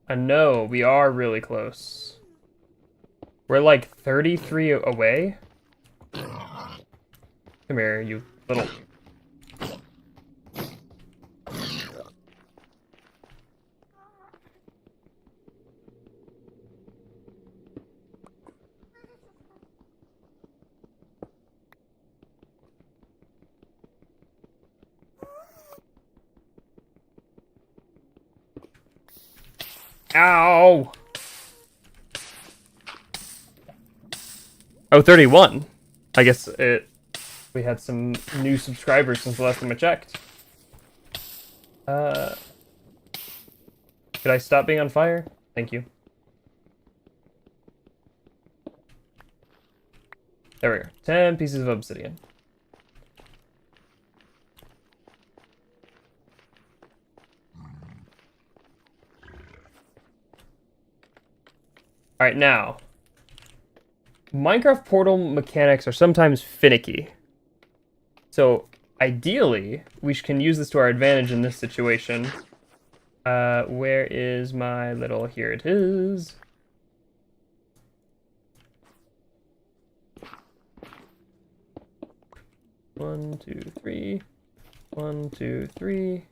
I know, we are really close. We're like 33 away. Come here, you little... Ow! Oh, 31. I guess we had some new subscribers since the last time I checked. Could I stop being on fire? Thank you. There we go. 10 pieces of obsidian. Alright, now. Minecraft portal mechanics are sometimes finicky. So, ideally, we can use this to our advantage in this situation. Where is my little... Here it is. One, two, three. 1, 2, 3.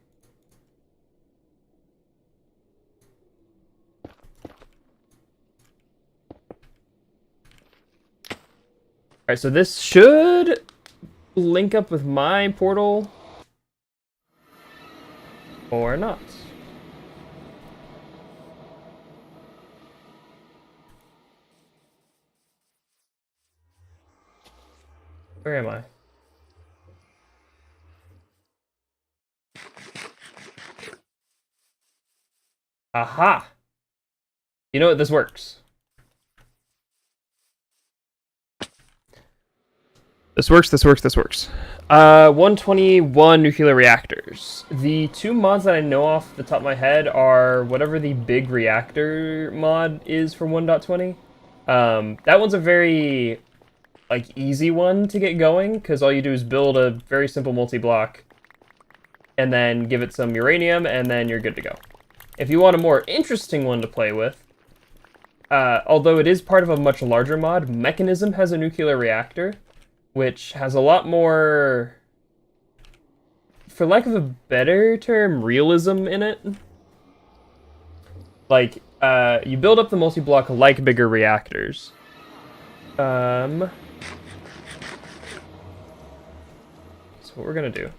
Alright, so this should link up with my portal. Or not. Where am I? Aha! You know what? This works. This works. 121 nuclear reactors. The two mods that I know off the top of my head are whatever the big reactor mod is for 1.20. That one's a very, like, easy one to get going, because all you do is build a very simple multi-block, and then give it some uranium, and then you're good to go. If you want a more interesting one to play with, although it is part of a much larger mod, Mechanism has a nuclear reactor, which has a lot more, for lack of a better term, realism in it. Like, you build up the multi-block like bigger reactors. So what we're gonna do.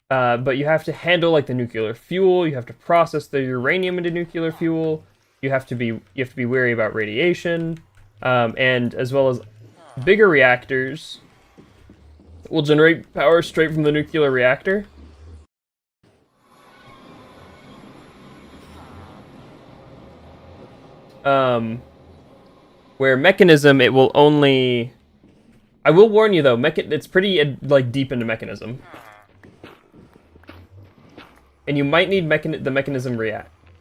But you have to handle like the nuclear fuel. You have to process the uranium into nuclear fuel. You have to be wary about radiation, and as well as bigger reactors will generate power straight from the nuclear reactor. Where Mechanism, it will only... I will warn you though, it's pretty like deep into Mechanism. And you might need the Mechanism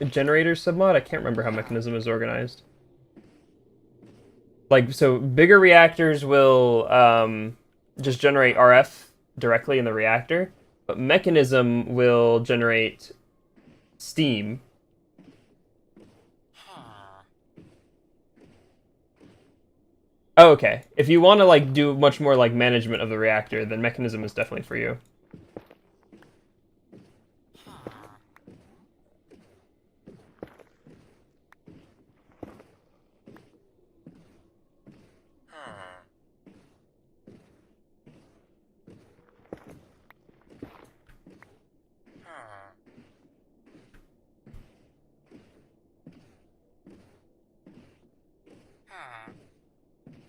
generator submod. I can't remember how Mechanism is organized. Like, so bigger reactors will just generate RF directly in the reactor, but Mechanism will generate steam. Oh, okay. If you want to like do much more like management of the reactor, then Mechanism is definitely for you.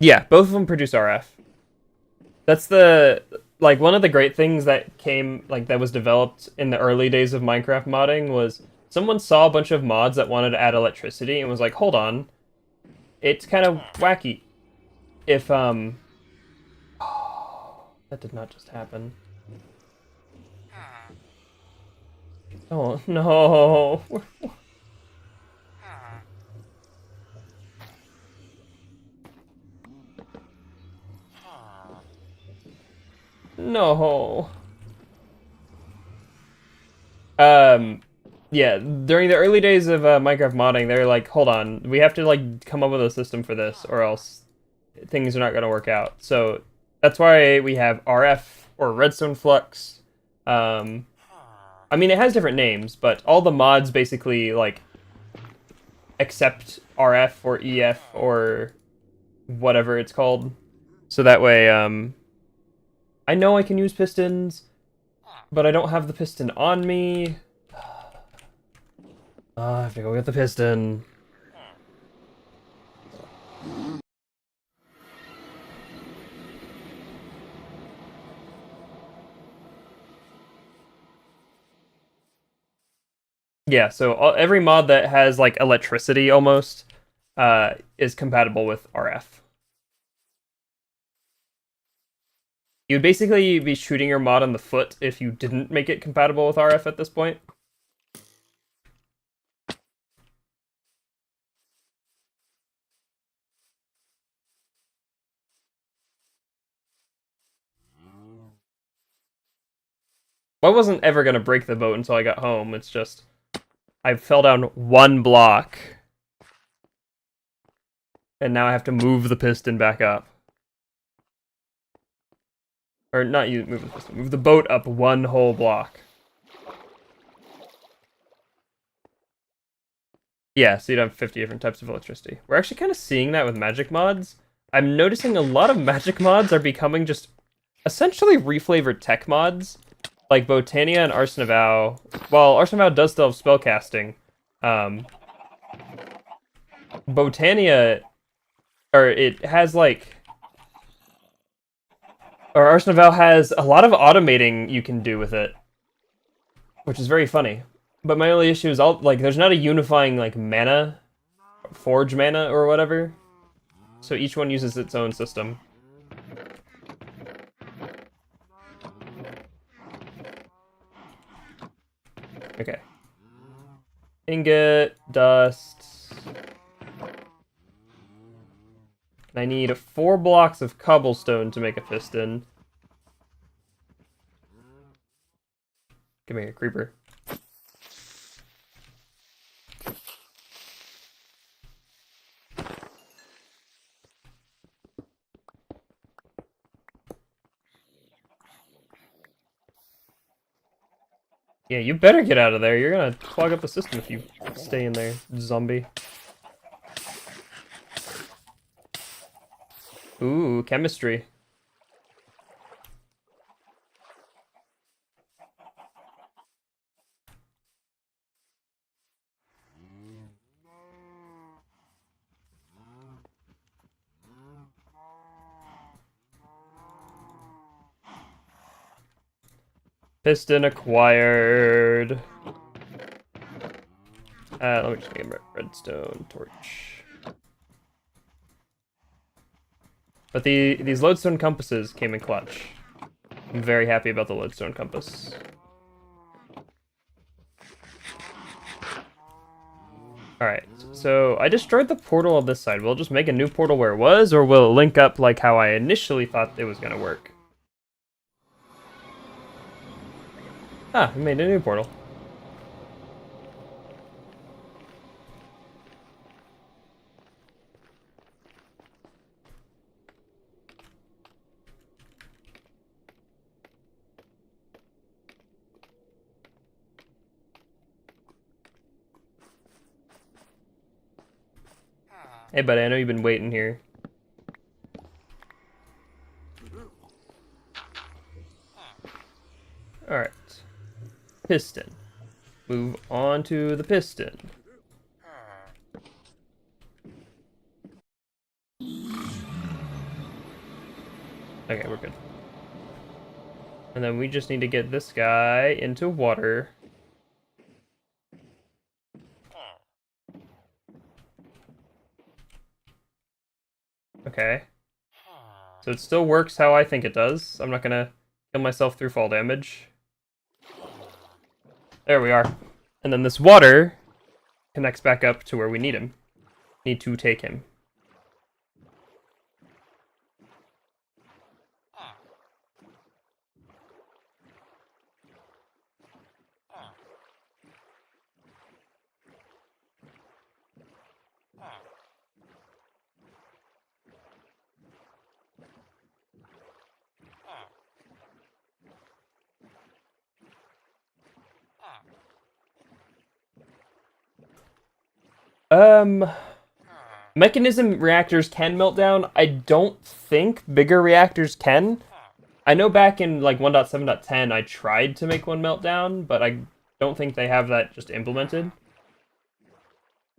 Yeah, both of them produce RF. That's the, like, one of the great things that that was developed in the early days of Minecraft modding was someone saw a bunch of mods that wanted to add electricity and was like, hold on, it's kind of wacky. If, oh, that did not just happen. Oh, no. No. Yeah, during the early days of Minecraft modding, they're like, hold on, we have to like come up with a system for this, or else things are not going to work out. So that's why we have RF or Redstone Flux. Um, I mean, it has different names, but all the mods basically like accept RF or EF or whatever it's called. So that way, I know I can use pistons, but I don't have the piston on me. I have to go get the piston. Yeah, so every mod that has like electricity almost is compatible with RF. You'd basically be shooting your mod in the foot if you didn't make it compatible with RF at this point. Well, I wasn't ever going to break the boat until I got home. It's just I fell down one block. And now I have to move the piston back up. Or not you move the piston, move the boat up one whole block. Yeah, so you'd have 50 different types of electricity. We're actually kind of seeing that with magic mods. I'm noticing a lot of magic mods are becoming just essentially reflavored tech mods. Like Botania and Arson of Vow. Well, Arson of Vow does still have spellcasting. Botania, or it has like, or Arson of Vow has a lot of automating you can do with it, which is very funny. But my only issue is there's not a unifying like mana, forge mana or whatever. So each one uses its own system. Okay. Ingot, dust. I need 4 blocks of cobblestone to make a piston. Give me a creeper. Yeah, you better get out of there. You're gonna clog up the system if you stay in there, zombie. Ooh, chemistry. Piston acquired. Let me just make a redstone torch. But these lodestone compasses came in clutch. I'm very happy about the lodestone compass. Alright, so I destroyed the portal on this side. Will it just make a new portal where it was, or will it link up like how I initially thought it was going to work? Ah, we made a new portal. Hey buddy, I know you've been waiting here. Alright. Piston. Move on to the piston. Okay, we're good. And then we just need to get this guy into water. Okay. So it still works how I think it does. I'm not gonna kill myself through fall damage. There we are. And then this water connects back up to where we need him. Need to take him. Mechanism reactors can melt down. I don't think bigger reactors can. I know back in like 1.7.10 I tried to make one melt down, but I don't think they have that just implemented.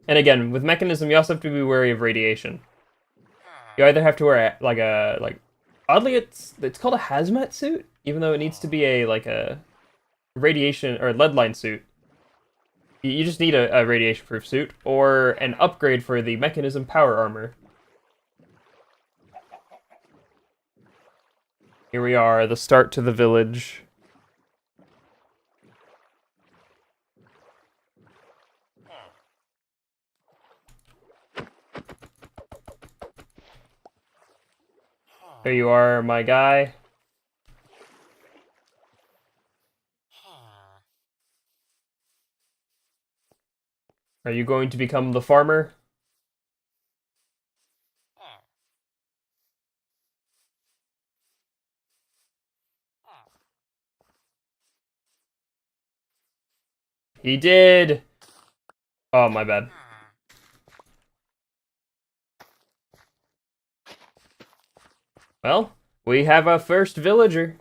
And again, with mechanism, you also have to be wary of radiation. You either have to wear oddly it's called a hazmat suit, even though it needs to be a radiation or lead line suit. You just need a radiation proof suit or an upgrade for the mechanism power armor. Here we are, the start to the village. There you are, my guy. Are you going to become the farmer? He did! Oh, my bad. Well, we have a first villager.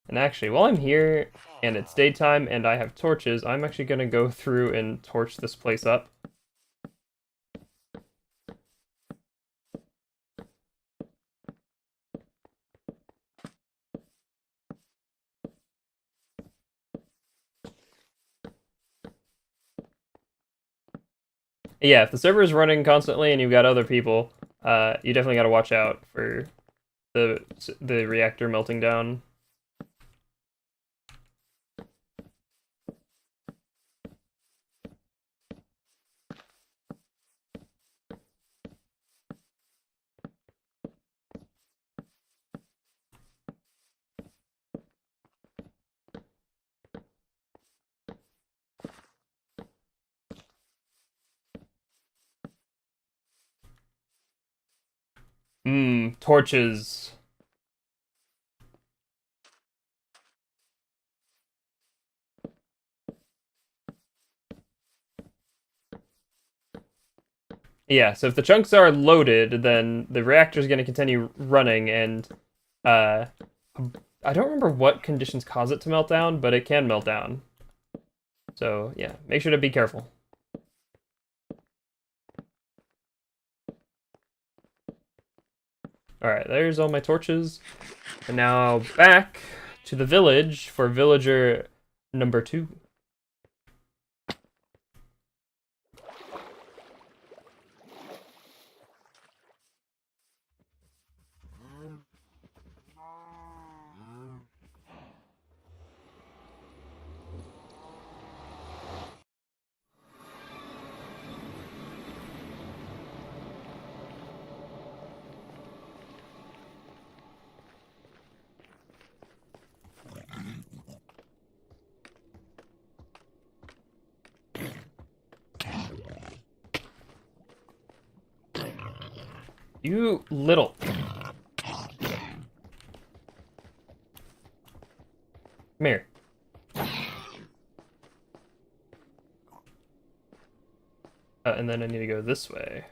And actually, while I'm here, and it's daytime, and I have torches, I'm actually gonna go through and torch this place up. Yeah, if the server is running constantly and you've got other people, you definitely gotta watch out for the reactor melting down. Torches. Yeah, so if the chunks are loaded, then the reactor is going to continue running, and I don't remember what conditions cause it to melt down, but it can melt down. So yeah, make sure to be careful. Alright, there's all my torches. And now back to the village for villager number 2. You little... Come here. And then I need to go this way.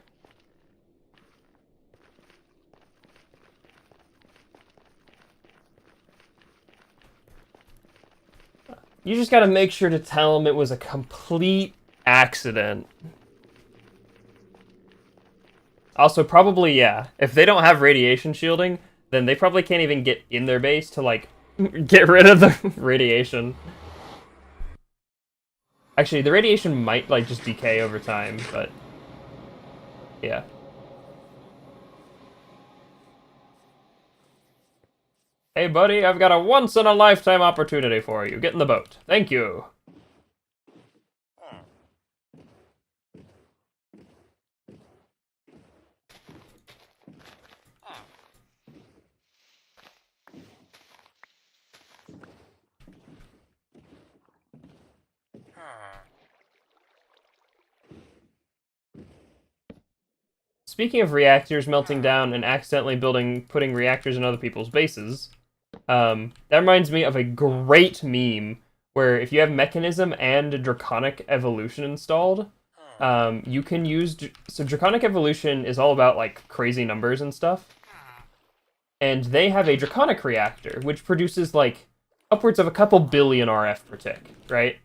You just gotta make sure to tell them it was a complete accident. Also, probably, yeah, if they don't have radiation shielding, then they probably can't even get in their base to, like, get rid of the radiation. Actually, the radiation might, like, just decay over time, but... yeah. Hey, buddy, I've got a once-in-a-lifetime opportunity for you. Get in the boat. Thank you. Speaking of reactors melting down and accidentally putting reactors in other people's bases, that reminds me of a great meme where if you have Mechanism and Draconic Evolution installed, you can use... So Draconic Evolution is all about, like, crazy numbers and stuff. And they have a Draconic Reactor, which produces, like, upwards of a couple billion RF per tick, right?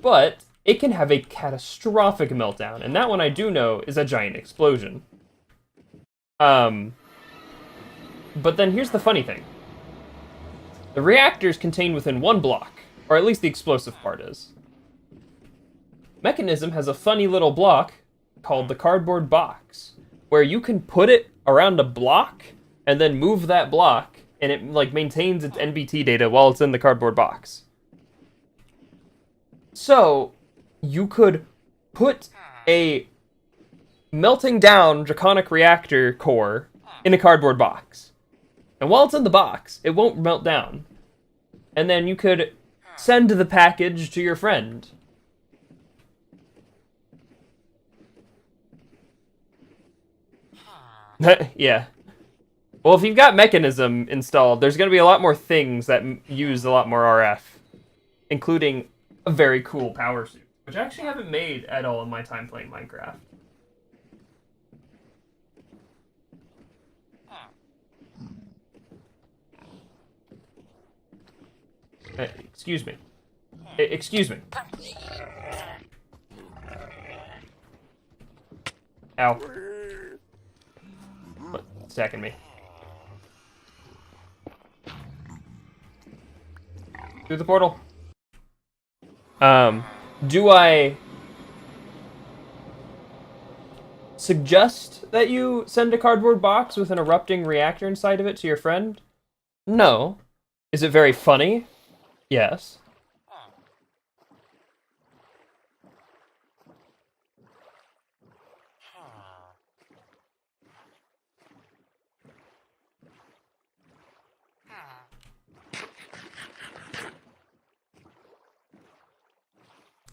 But it can have a catastrophic meltdown, and that one I do know is a giant explosion. But then here's the funny thing. The reactor is contained within one block, or at least the explosive part is. Mechanism has a funny little block called the cardboard box, where you can put it around a block and then move that block, and it like maintains its NBT data while it's in the cardboard box. So you could put a melting down Draconic Reactor core in a cardboard box. And while it's in the box, it won't melt down. And then you could send the package to your friend. Yeah. Well, if you've got Mechanism installed, there's going to be a lot more things that use a lot more RF. Including a very cool power suit, which I actually haven't made at all in my time playing Minecraft. Excuse me. Excuse me. Ow. What? Stacking me. Through the portal. Do I suggest that you send a cardboard box with an erupting reactor inside of it to your friend? No. Is it very funny? Yes.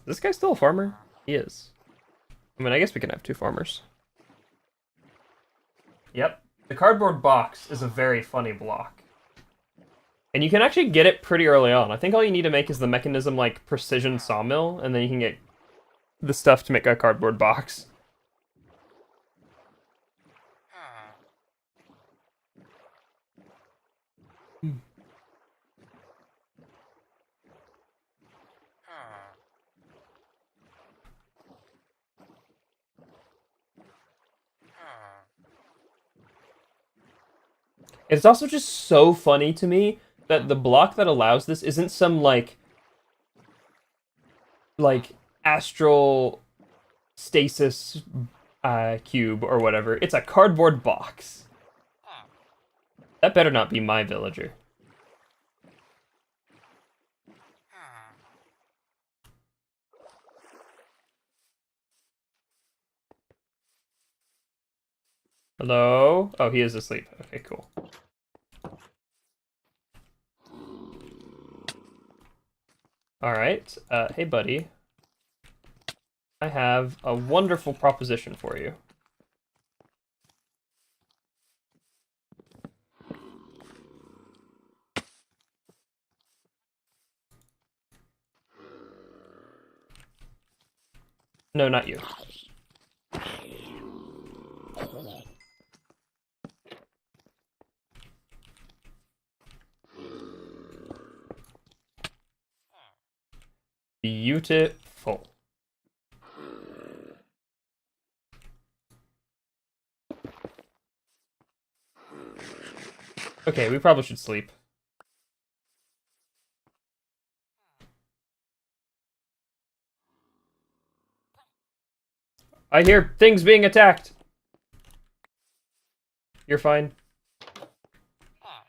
Is this guy still a farmer? He is. I mean, I guess we can have two farmers. Yep. The cardboard box is a very funny block. And you can actually get it pretty early on. I think all you need to make is the Mechanism, like, precision sawmill, and then you can get the stuff to make a cardboard box. It's also just so funny to me that the block that allows this isn't some, like astral stasis cube or whatever. It's a cardboard box. That better not be my villager. Hello? Oh, he is asleep. Okay, cool. Alright, hey buddy. I have a wonderful proposition for you. No, not you. Beautiful. Okay, we probably should sleep. I hear things being attacked. You're fine.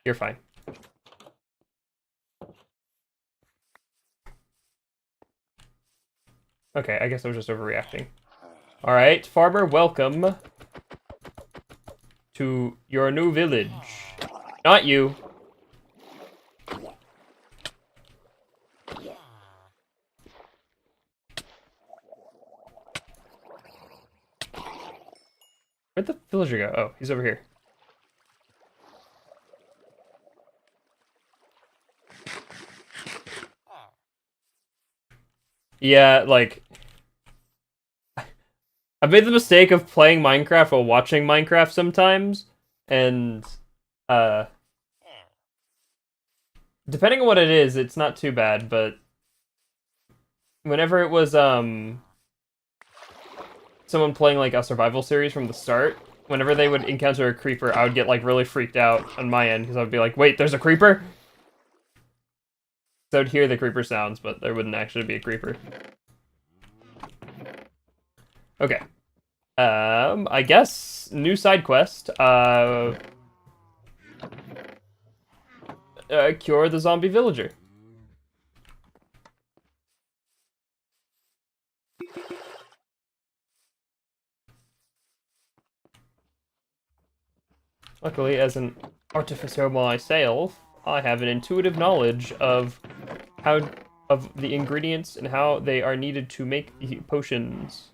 You're fine. Okay, I guess I was just overreacting. Alright, farmer, welcome to your new village. Not you. Where'd the villager go? Oh, he's over here. Yeah, like I've made the mistake of playing Minecraft while watching Minecraft sometimes, and uh, depending on what it is, it's not too bad. But whenever it was someone playing like a survival series from the start, whenever they would encounter a creeper, I would get like really freaked out on my end because I would be like, "Wait, there's a creeper!" So I would hear the creeper sounds, but there wouldn't actually be a creeper. Okay. I guess new side quest. Cure the zombie villager. Luckily, as an artificer myself, I have an intuitive knowledge of how of the ingredients and how they are needed to make the potions.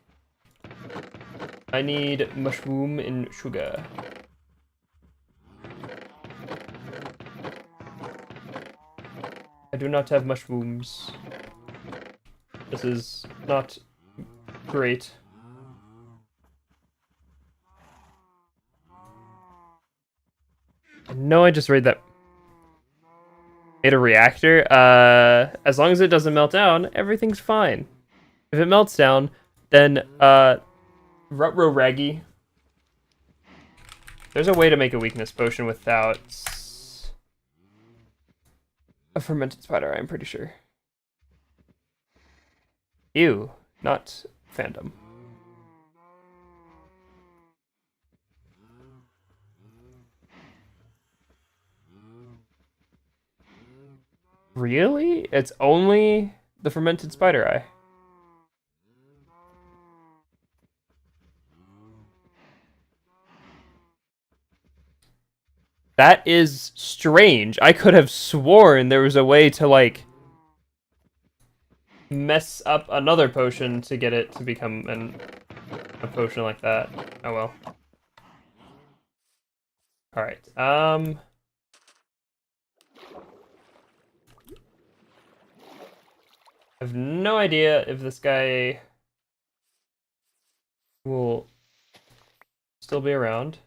I need mushroom and sugar. I do not have mushrooms. This is not great. No, I just read that. Made a reactor. As long as it doesn't melt down, everything's fine. If it melts down, then Rutro Raggy. There's a way to make a weakness potion without a fermented spider, I'm pretty sure. Ew, not fandom. Really? It's only the fermented spider eye. That is strange. I could have sworn there was a way to, like, mess up another potion to get it to become a potion like that. Oh well. Alright, I have no idea if this guy will still be around.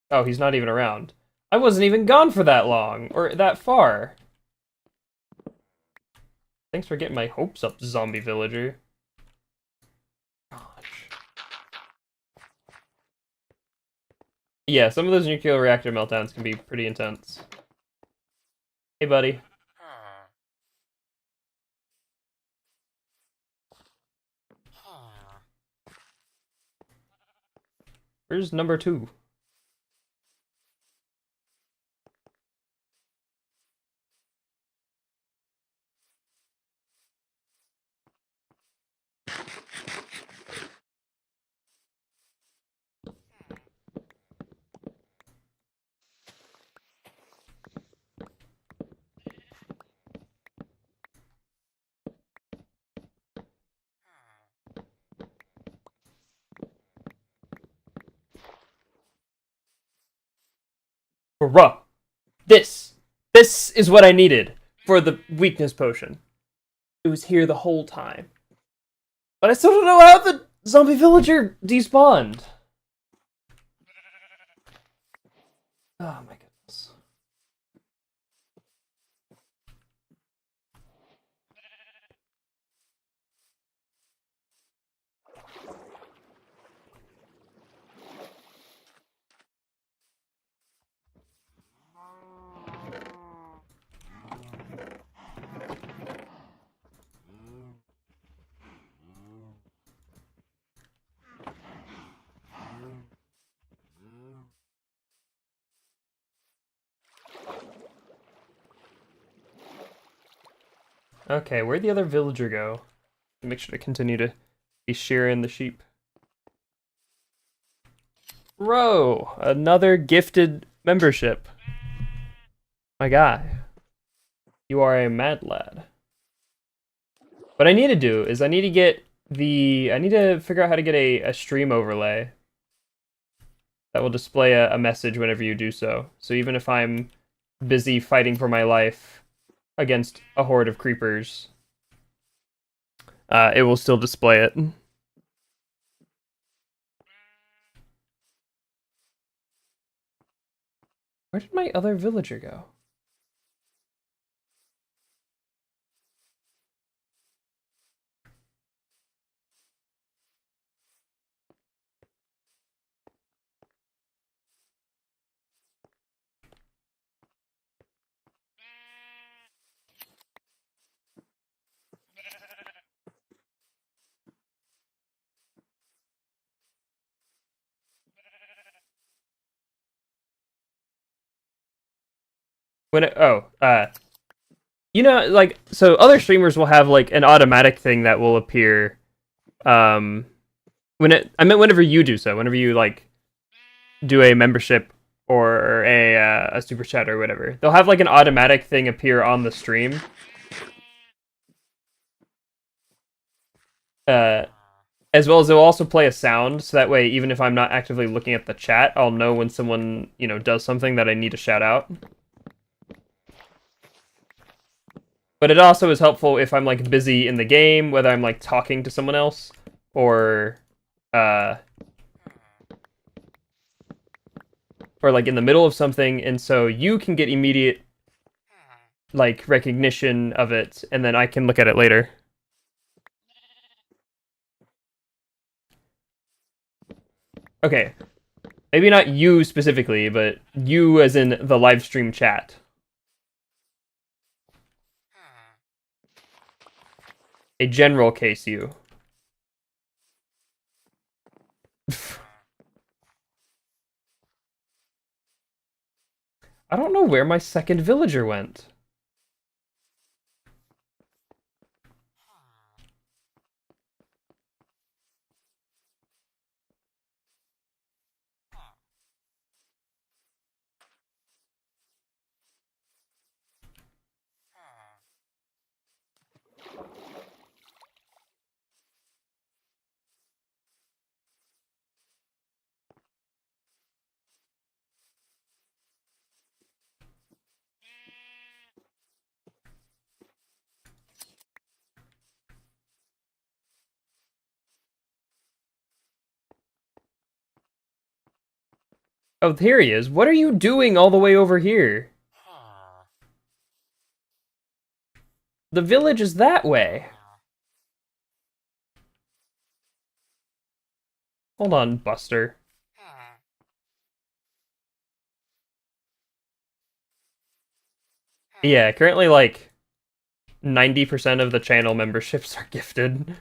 Oh, he's not even around. I wasn't even gone for that long, or that far. Thanks for getting my hopes up, zombie villager. Gosh. Yeah, some of those nuclear reactor meltdowns can be pretty intense. Hey, buddy. Where's number 2? Bruh. This is what I needed for the weakness potion. It was here the whole time. But I still don't know how the zombie villager despawned. Oh my goodness. Okay, where'd the other villager go? Make sure to continue to be shearing the sheep. Bro, another gifted membership. My guy. You are a mad lad. What I need to do is I need to figure out how to get a stream overlay that will display a message whenever you do so. So even if I'm busy fighting for my life against a horde of creepers, it will still display it. Where did my other villager go? When it, you know, like, so other streamers will have like an automatic thing that will appear um I meant whenever you do so, whenever you like do a membership or a super chat or whatever, they'll have like an automatic thing appear on the stream. As well as they'll also play a sound, so that way even if I'm not actively looking at the chat, I'll know when someone, you know, does something that I need to shout out. But it also is helpful if I'm like busy in the game, whether I'm like talking to someone else or like in the middle of something, and so you can get immediate like recognition of it, and then I can look at it later. Okay. Maybe not you specifically, but you as in the live stream chat. A general case you. I don't know where my second villager went. Oh, here he is. What are you doing all the way over here? The village is that way. Hold on, Buster. Yeah, currently like 90% of the channel memberships are gifted.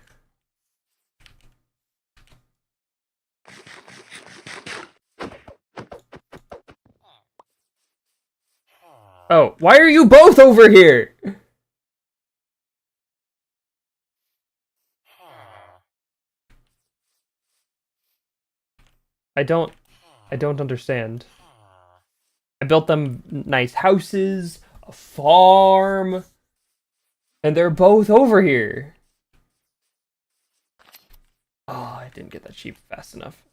Oh, why are you both over here? I don't understand. I built them nice houses, a farm, and they're both over here. Oh, I didn't get that sheep fast enough.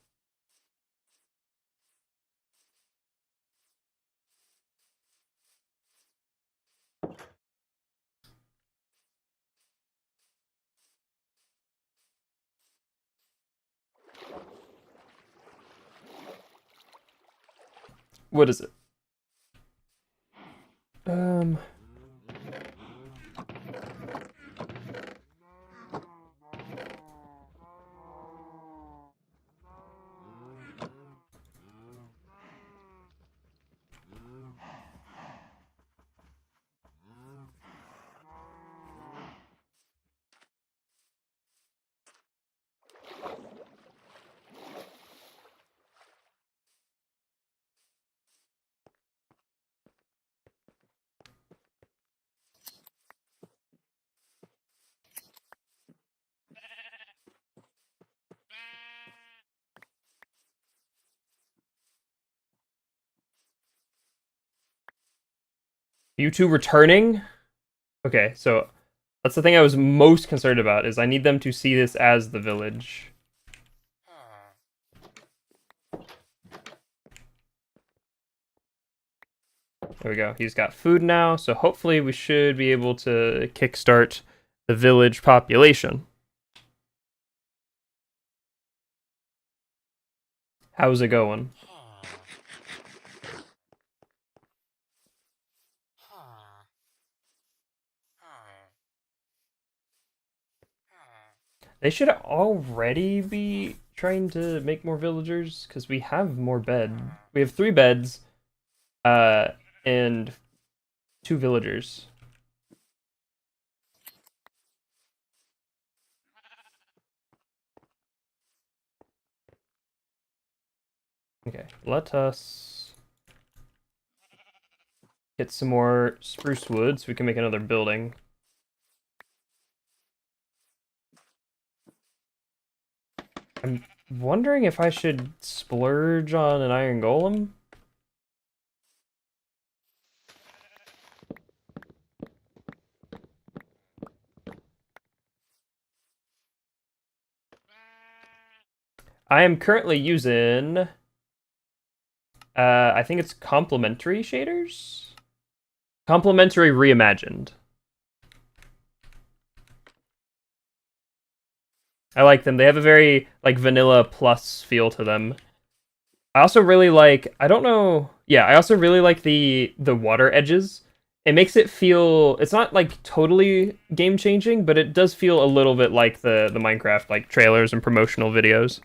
What is it? Um... You two returning? Okay, so that's the thing I was most concerned about, is I need them to see this as the village. There we go. He's got food now, so hopefully we should be able to kickstart the village population. How's it going? They should already be trying to make more villagers, because we have more bed. We have 3 beds, and 2 villagers. Okay, let us get some more spruce wood so we can make another building. I'm wondering if I should splurge on an iron golem. I am currently using, I think it's complementary shaders? Complementary reimagined. I like them. They have a very, like, vanilla plus feel to them. I also really like, I don't know, yeah, I also really like the water edges. It makes it feel, it's not, like, totally game-changing, but it does feel a little bit like the Minecraft, like, trailers and promotional videos.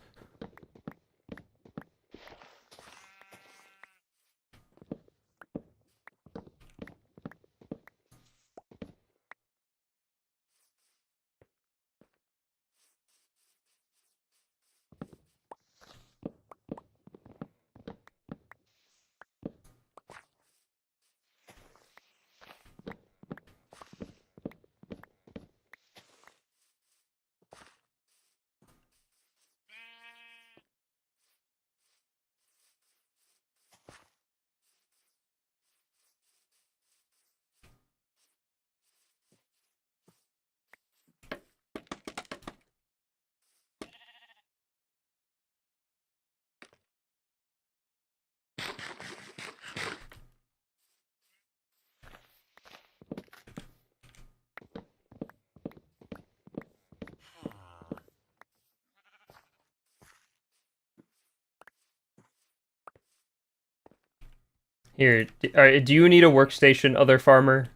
Here, do you need a workstation, other farmer?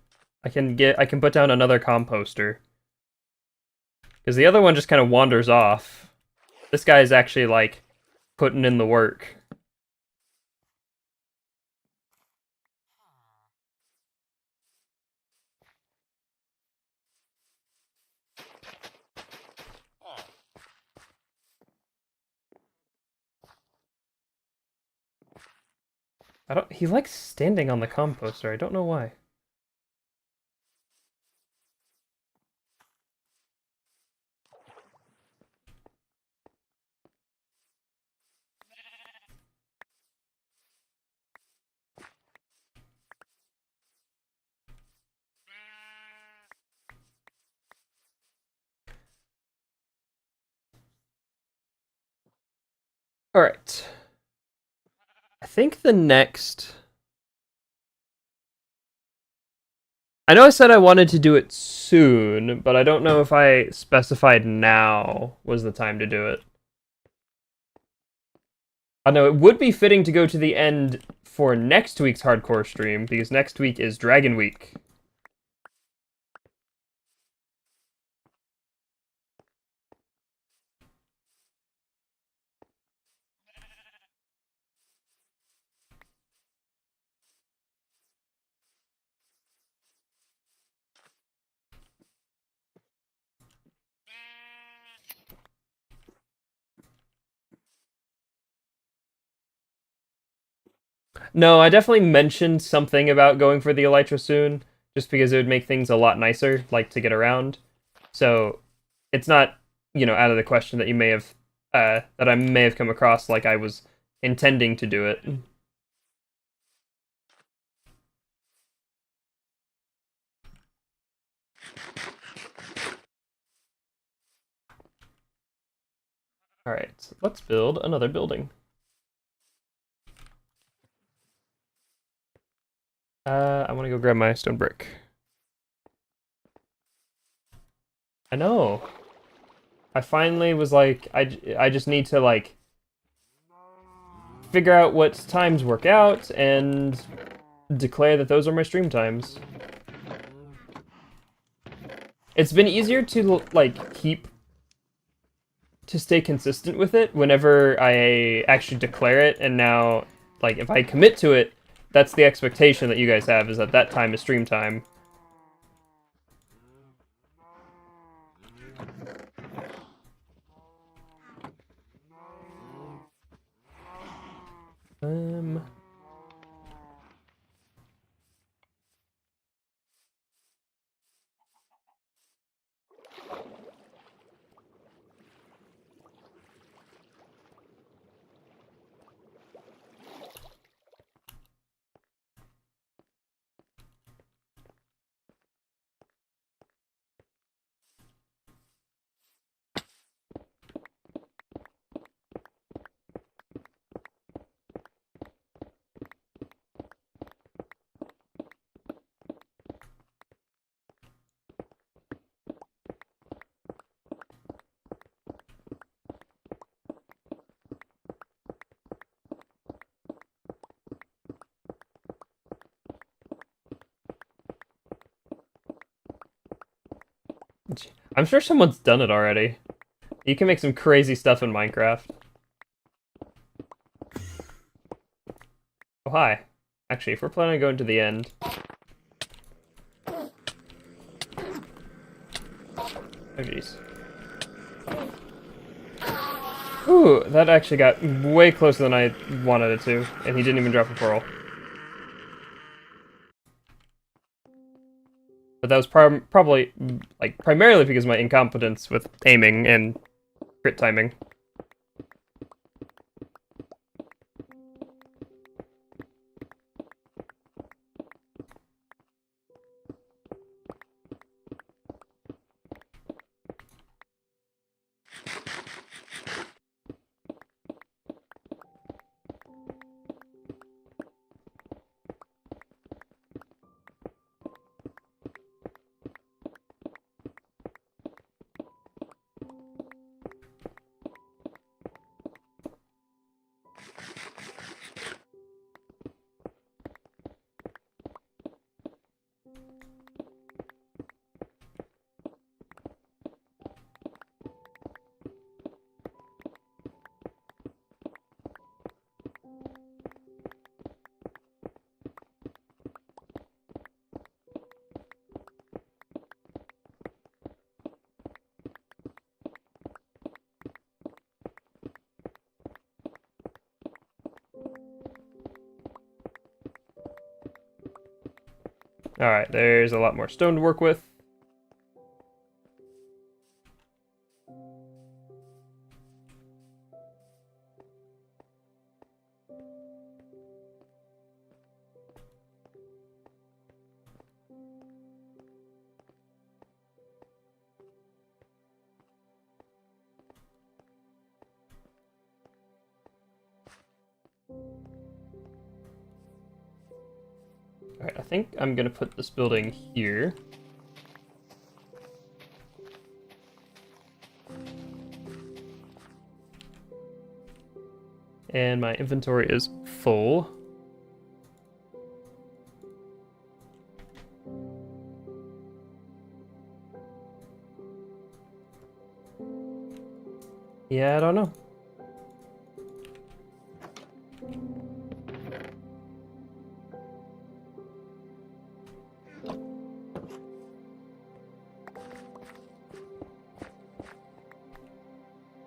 I can put down another composter. Because the other one just kind of wanders off. This guy is actually, like, putting in the work. He likes standing on the composter. I don't know why. Alright. I think the next... I know I said I wanted to do it soon, but I don't know if I specified now was the time to do it. I know it would be fitting to go to the end for next week's hardcore stream, because next week is Dragon Week. No, I definitely mentioned something about going for the Elytra soon, just because it would make things a lot nicer, like, to get around. So, it's not, out of the question that you may have, that I may have come across like I was intending to do it. Alright, so let's build another building. I want to go grab my stone brick. I know. I finally was like, I just need to, like, figure out what times work out and declare that those are my stream times. It's been easier to, like, to stay consistent with it whenever I actually declare it, and now, like, if I commit to it, that's the expectation that you guys have, is that that time is stream time. I'm sure someone's done it already. You can make some crazy stuff in Minecraft. Oh, hi. Actually, if we're planning on going to the end... Oh, jeez. Ooh, that actually got way closer than I wanted it to, and he didn't even drop a pearl. But that was probably, like, primarily because of my incompetence with aiming and crit timing. Alright, there's a lot more stone to work with. Alright, I think I'm gonna put this building here. And my inventory is full. Yeah, I don't know.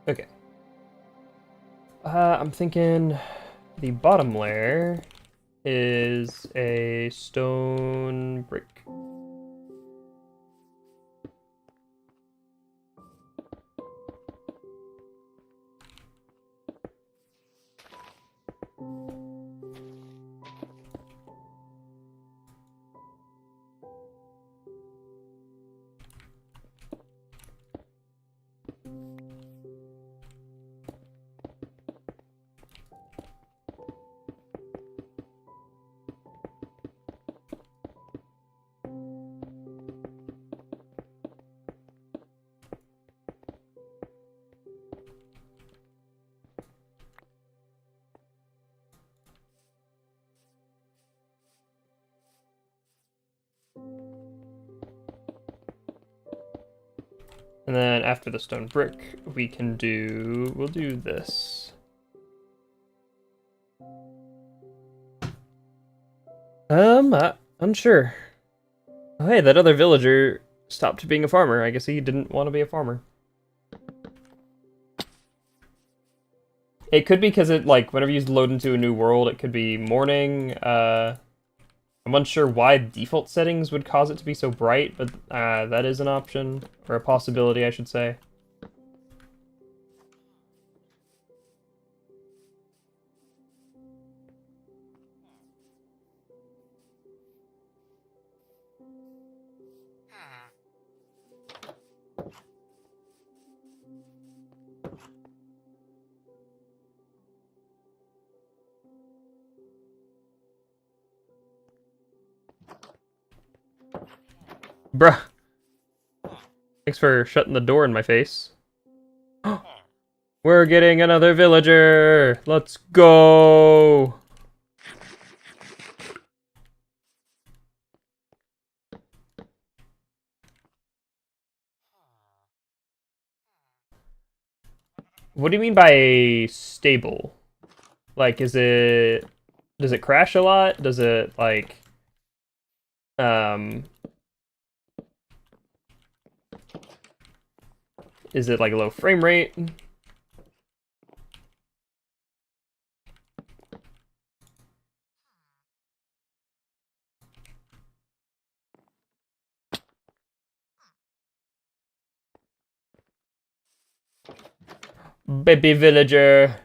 Okay. I'm thinking the bottom layer is a stone brick. And then after the stone brick, we'll do this. Unsure. Oh, hey, that other villager stopped being a farmer. I guess he didn't want to be a farmer. It could be because it, like, whenever you load into a new world, it could be morning. I'm unsure why default settings would cause it to be so bright, but that is an option, or a possibility, I should say. Bruh. Thanks for shutting the door in my face. We're getting another villager! Let's go! What do you mean by stable? Like, does it crash a lot? Does it, like, is it, like, a low frame rate? Baby villager.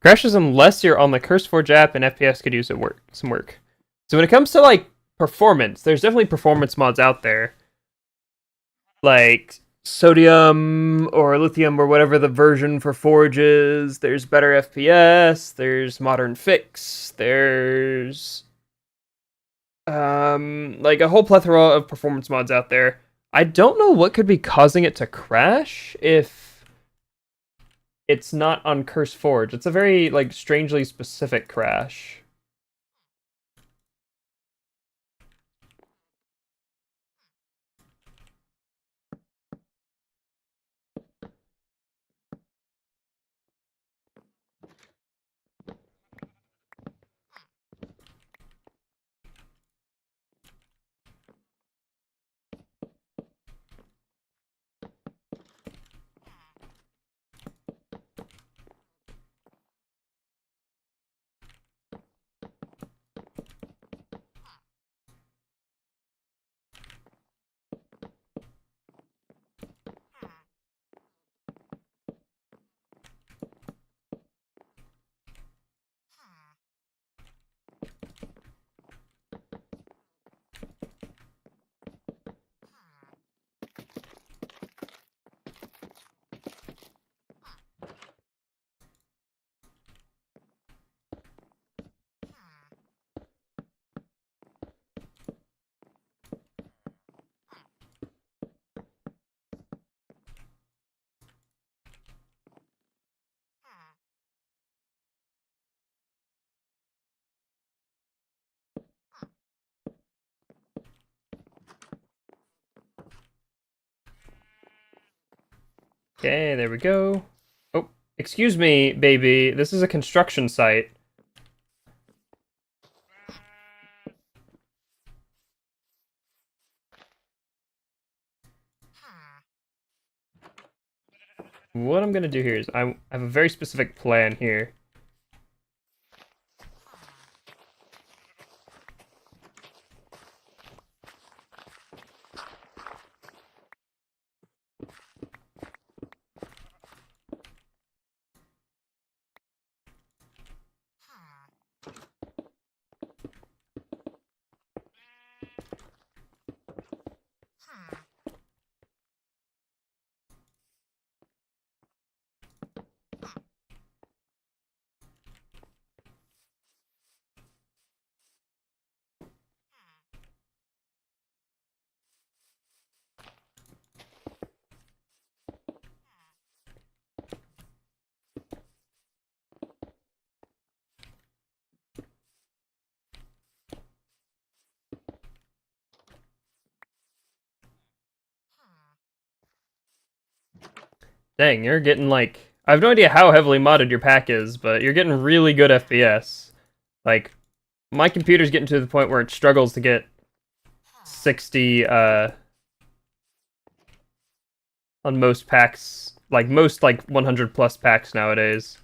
Crashes unless you're on the CurseForge app and FPS could use some work. So when it comes to, like, performance, there's definitely performance mods out there. Like sodium or lithium or whatever the version for Forge is. There's better FPS, there's modern fix, there's like a whole plethora of performance mods out there. I don't know what could be causing it to crash if it's not on CurseForge. It's a very, like, strangely specific crash. Okay, there we go. Oh, excuse me, baby. This is a construction site. What I'm gonna do here is I have a very specific plan here. Dang, you're getting like... I have no idea how heavily modded your pack is, but you're getting really good FPS. Like, my computer's getting to the point where it struggles to get 60, on most packs. Like, most, like, 100 plus packs nowadays.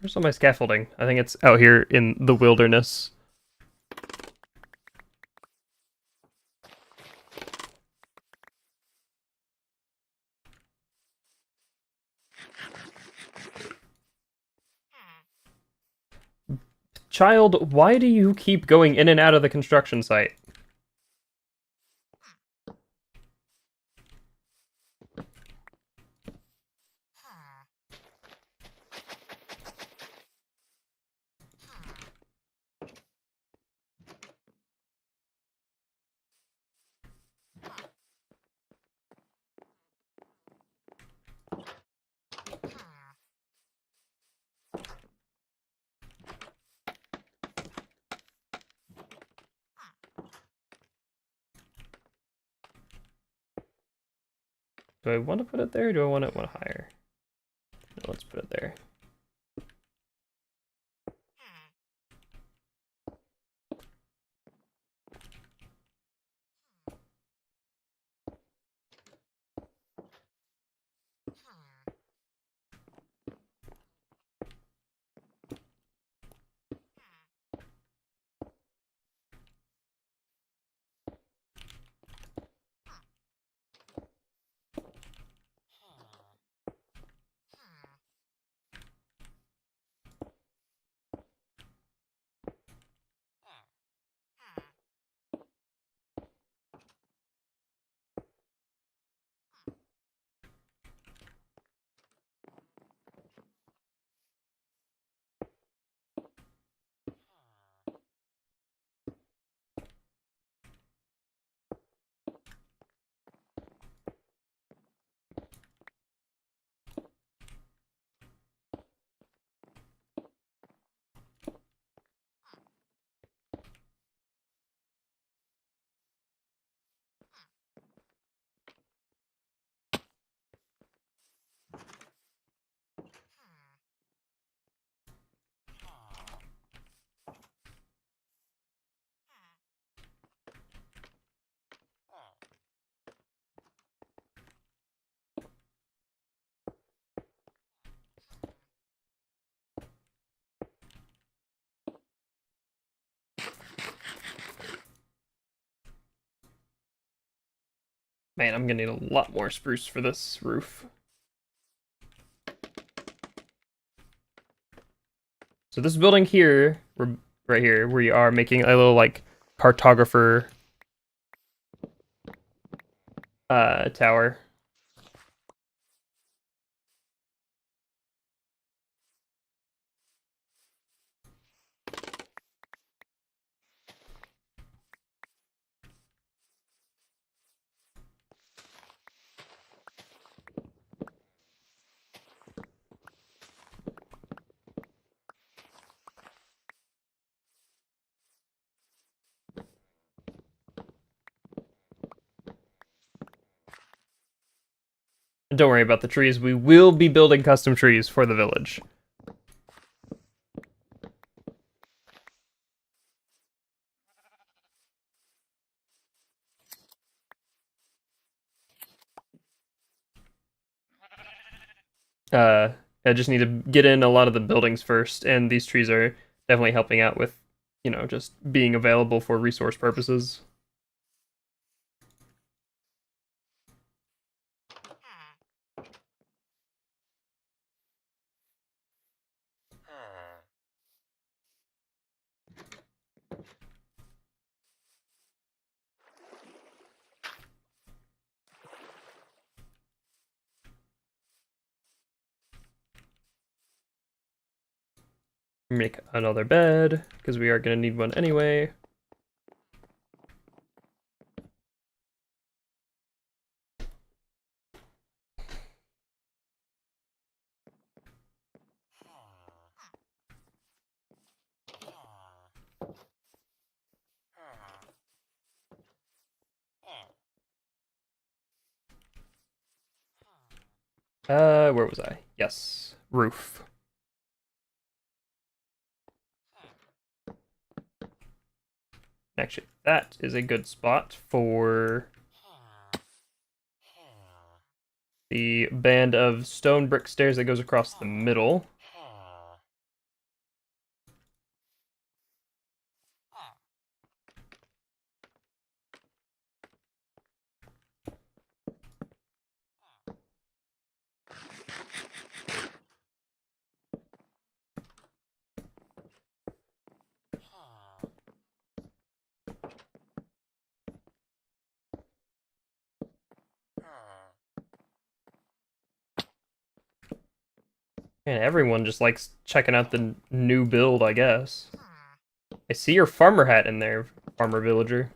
Where's all my scaffolding? I think it's out here in the wilderness. Child, why do you keep going in and out of the construction site? Do I want to put it there, or do I want it one higher? No, let's put it there. Man, I'm gonna need a lot more spruce for this roof. So this building here, right here, we are making a little, like, cartographer tower. And don't worry about the trees, we will be building custom trees for the village. I just need to get in a lot of the buildings first, and these trees are definitely helping out with, just being available for resource purposes. Make another bed, because we are going to need one anyway. Where was I? Yes, roof. Actually, that is a good spot for the band of stone brick stairs that goes across the middle. And everyone just likes checking out the new build, I guess. I see your farmer hat in there, farmer villager.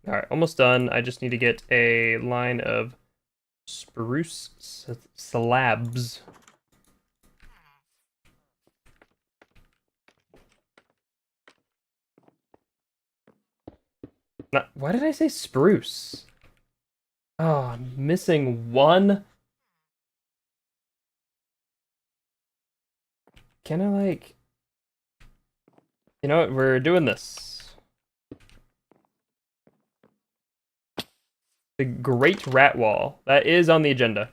Alright, almost done. I just need to get a line of spruce slabs. Why did I say spruce? Oh, I'm missing one. Can I, like... You know what? We're doing this. The Great Rat Wall. That is on the agenda.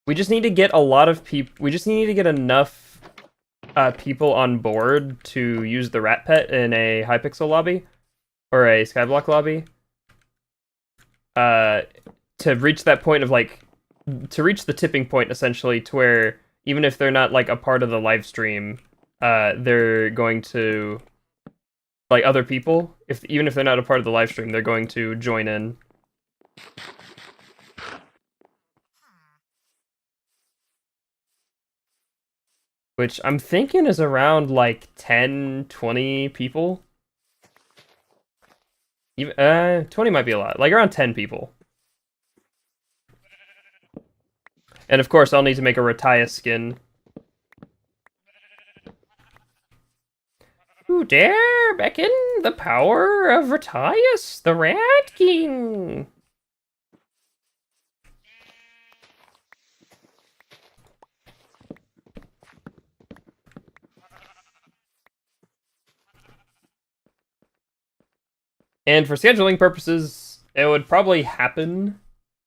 We just need to get a lot of people... We just need to get enough people on board to use the rat pet in a Hypixel lobby. Or a Skyblock lobby. To reach that point of, like... To reach the tipping point, essentially, to where even if they're not, like, a part of the live stream, they're going to... Like, other people, even if they're not a part of the live stream, they're going to join in. Which I'm thinking is around, like, 10, 20 people. Even, 20 might be a lot. Like, around 10 people. And of course, I'll need to make a Ratias skin. Who dare beckon the power of Ratias, the Rat King? And for scheduling purposes, it would probably happen,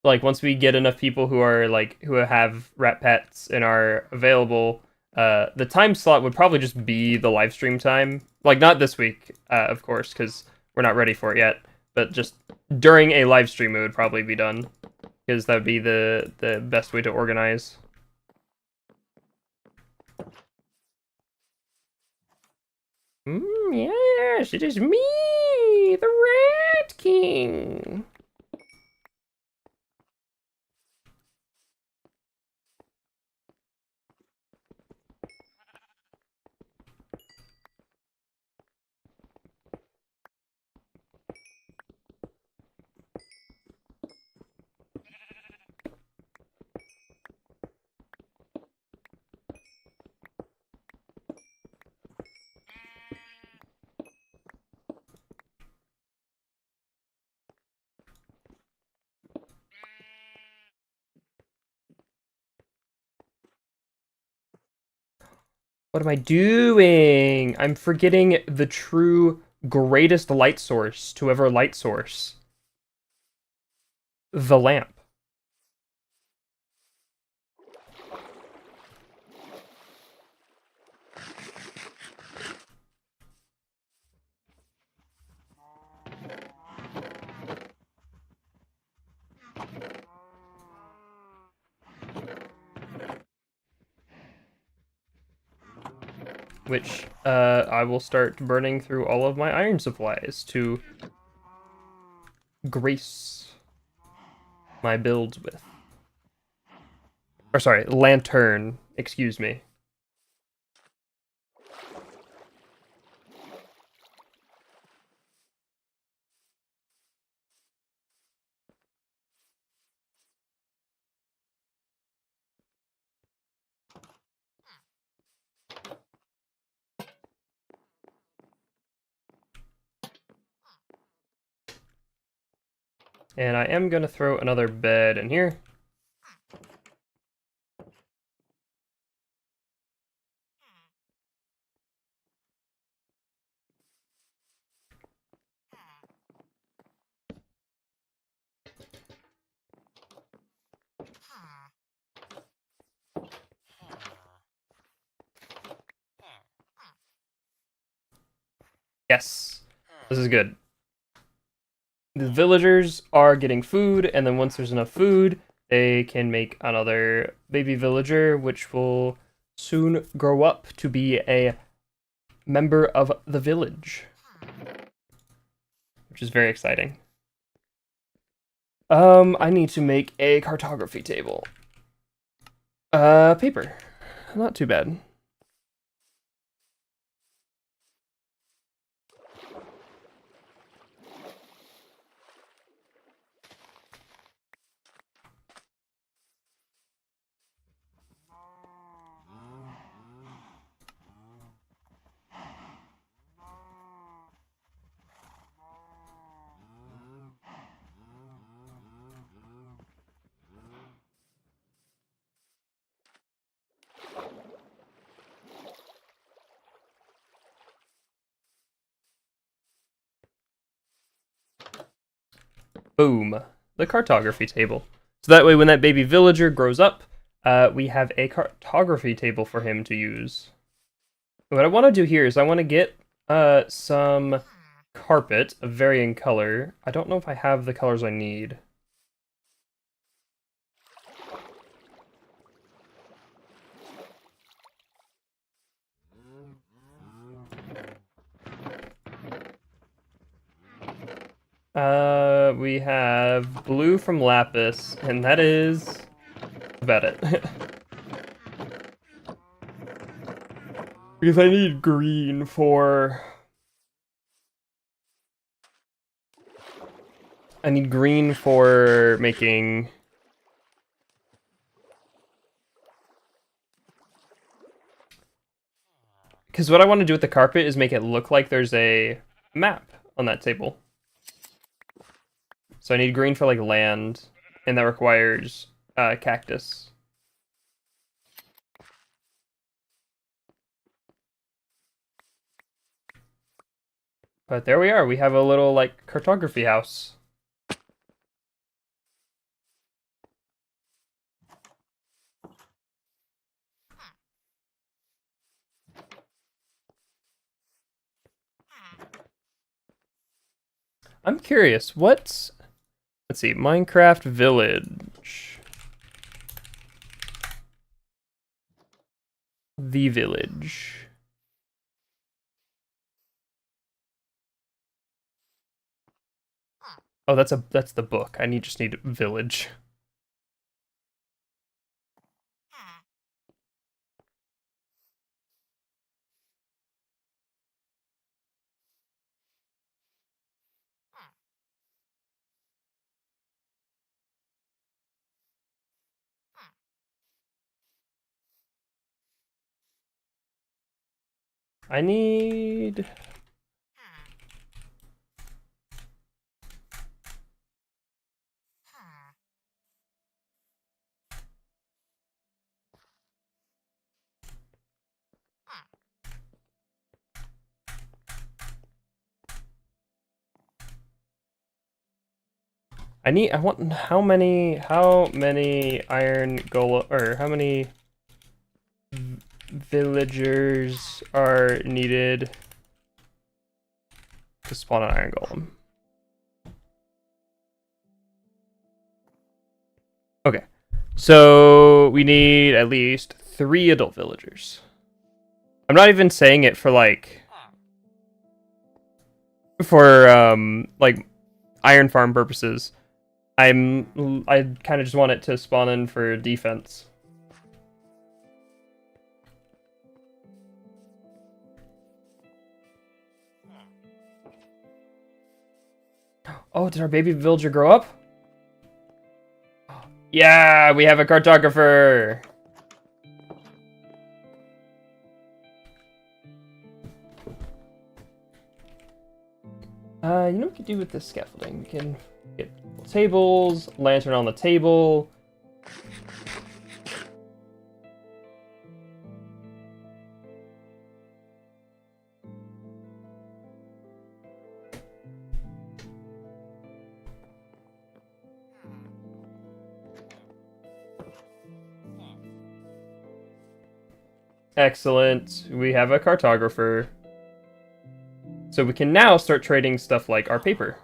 like, once we get enough people who are, like, who have rat pets and are available. The time slot would probably just be the live stream time. Like, not this week, of course, because we're not ready for it yet. But just during a live stream, it would probably be done. Because that would be the best way to organize. Yes, it is me, the Rat King. What am I doing? I'm forgetting the true greatest light source to ever light source. The lamp. Which, I will start burning through all of my iron supplies to grace my builds with. Or sorry, lantern, excuse me. And I am going to throw another bed in here. Yes, this is good. The villagers are getting food, and then once there's enough food, they can make another baby villager, which will soon grow up to be a member of the village, which is very exciting. I need to make a cartography table. Paper. Not too bad. Boom. The cartography table. So that way when that baby villager grows up, we have a cartography table for him to use. What I want to do here is I want to get some carpet of varying color. I don't know if I have the colors I need. We have blue from Lapis, and that is about it. Because I need green for... I need green for making... Because what I want to do with the carpet is make it look like there's a map on that table. So I need green for like land, and that requires cactus. But there we are. We have a little like cartography house. I'm curious, what's... Let's see, Minecraft Village. The Village. Oh, that's the book. I just need Village. I need... I want how many iron golem, or how many villagers are needed to spawn an iron golem? Okay, so we need at least 3 adult villagers. I'm not even saying it for like iron farm purposes. I kind of just want it to spawn in for defense. Oh, did our baby villager grow up? Yeah, we have a cartographer. You know what we could do with this scaffolding? We can get tables, lantern on the table. Excellent. We have a cartographer. So we can now start trading stuff like our paper.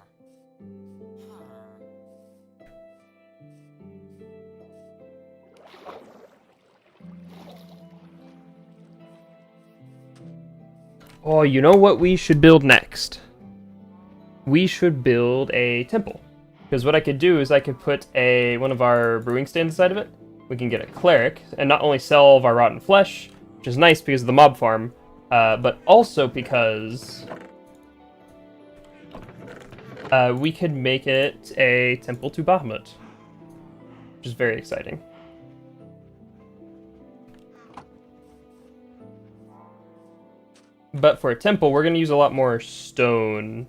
Oh, you know what we should build next? We should build a temple. Because what I could do is I could put one of our brewing stands inside of it. We can get a cleric, and not only sell all of our rotten flesh, which is nice because of the mob farm, but also because we could make it a temple to Bahamut, which is very exciting. But for a temple, we're going to use a lot more stone.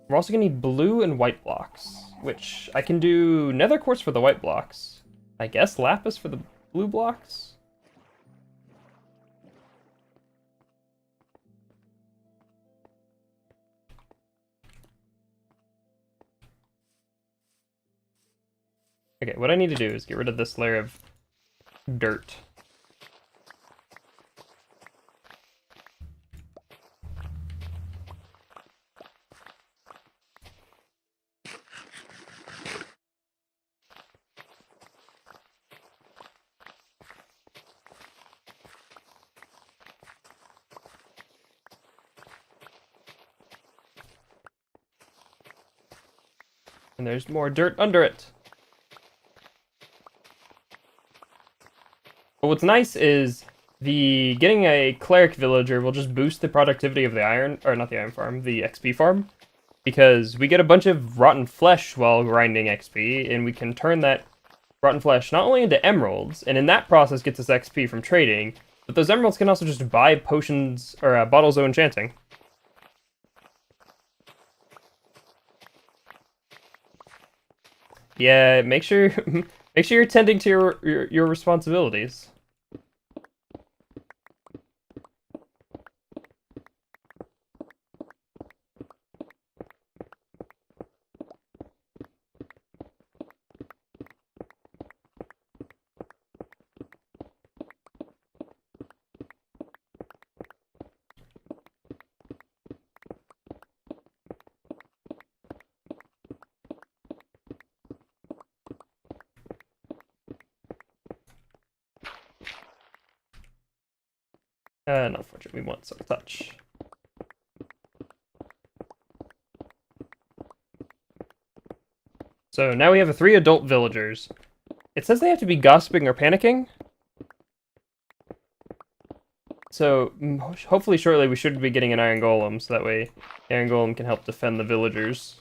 We're also going to need blue and white blocks, which I can do nether quartz for the white blocks. I guess lapis for the blue blocks? Okay, what I need to do is get rid of this layer of dirt. And there's more dirt under it. But what's nice is getting a cleric villager will just boost the productivity of the iron farm, the XP farm, because we get a bunch of rotten flesh while grinding XP, and we can turn that rotten flesh not only into emeralds, and in that process gets us XP from trading, but those emeralds can also just buy potions or bottles of enchanting. Yeah, make sure you're tending to your responsibilities. Not fortunate, we want some touch. So now we have 3 adult villagers. It says they have to be gossiping or panicking. So hopefully shortly we should be getting an iron golem, so that way iron golem can help defend the villagers.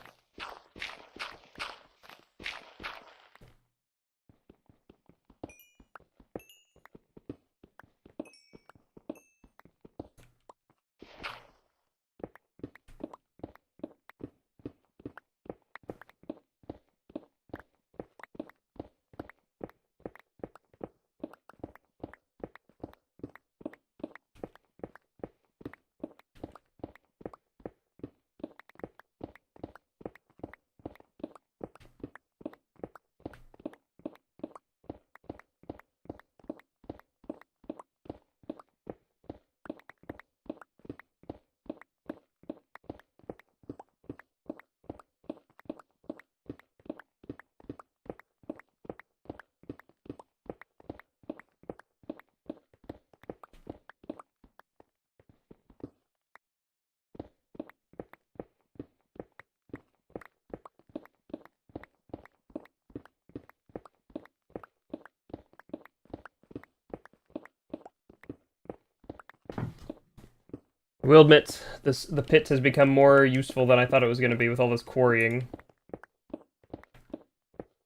will admit, the pit has become more useful than I thought it was going to be with all this quarrying.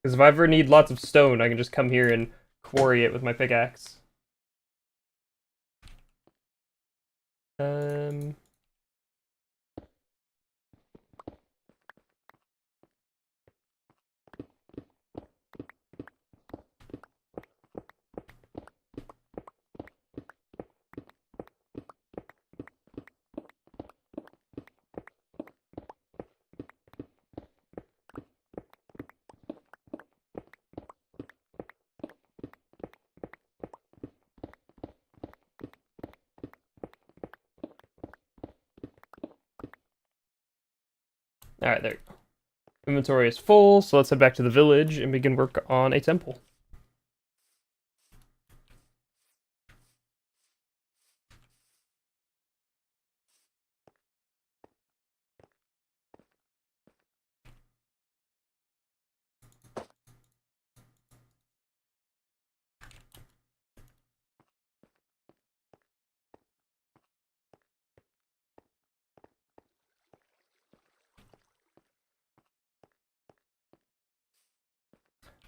Because if I ever need lots of stone, I can just come here and quarry it with my pickaxe. Alright, there you go. Inventory is full, so let's head back to the village and begin work on a temple.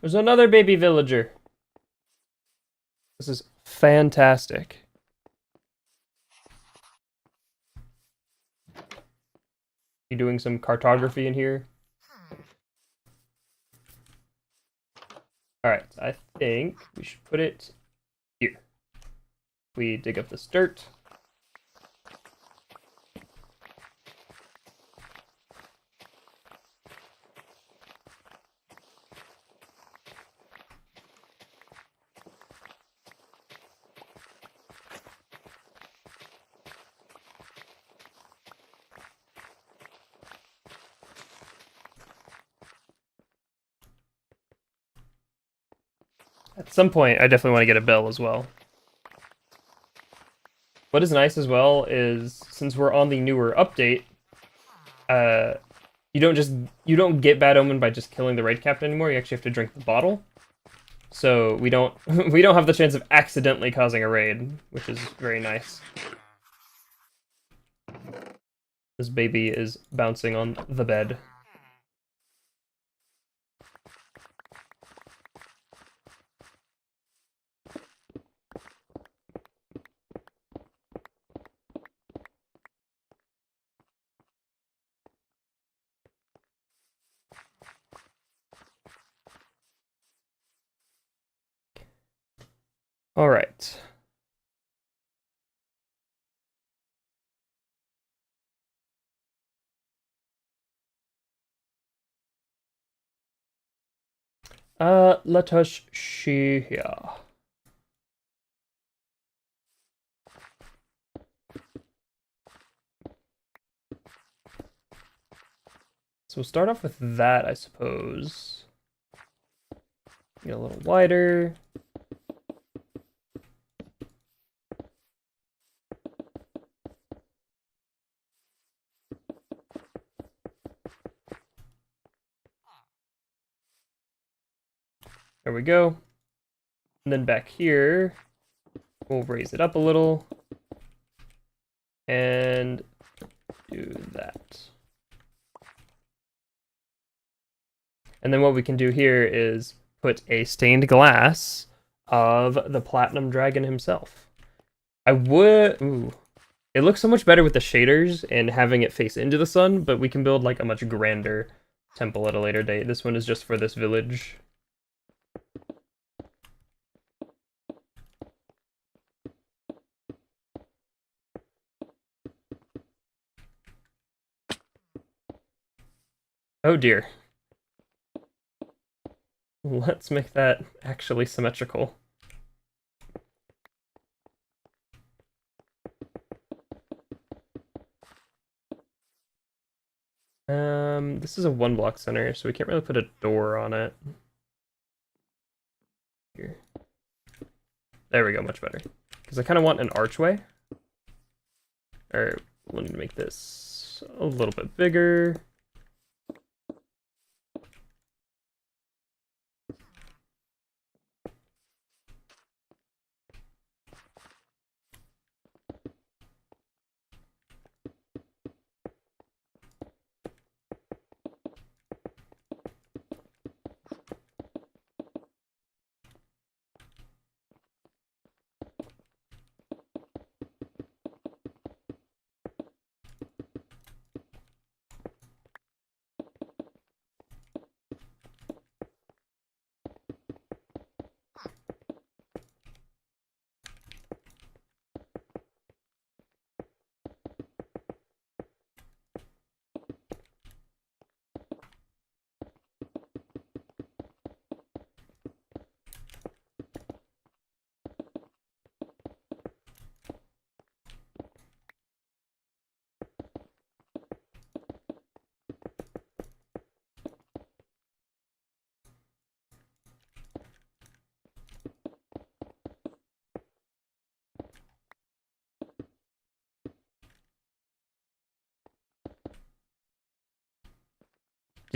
There's another baby villager. This is fantastic. You doing some cartography in here? Alright, I think we should put it here. We dig up this dirt. At some point, I definitely want to get a bell as well. What is nice as well is, since we're on the newer update, you don't get Bad Omen by just killing the raid captain anymore. You actually have to drink the bottle. So we don't we don't have the chance of accidentally causing a raid, which is very nice. This baby is bouncing on the bed. All right. Let us see here. So we'll start off with that, I suppose. Get a little wider. There we go. And then back here, we'll raise it up a little. And do that. And then what we can do here is put a stained glass of the Platinum Dragon himself. Ooh. It looks so much better with the shaders and having it face into the sun, but we can build like a much grander temple at a later date. This one is just for this village. Oh dear. Let's make that actually symmetrical. This is a one block center, so we can't really put a door on it. Here. There we go, much better. Because I kind of want an archway. Or, let me make this a little bit bigger.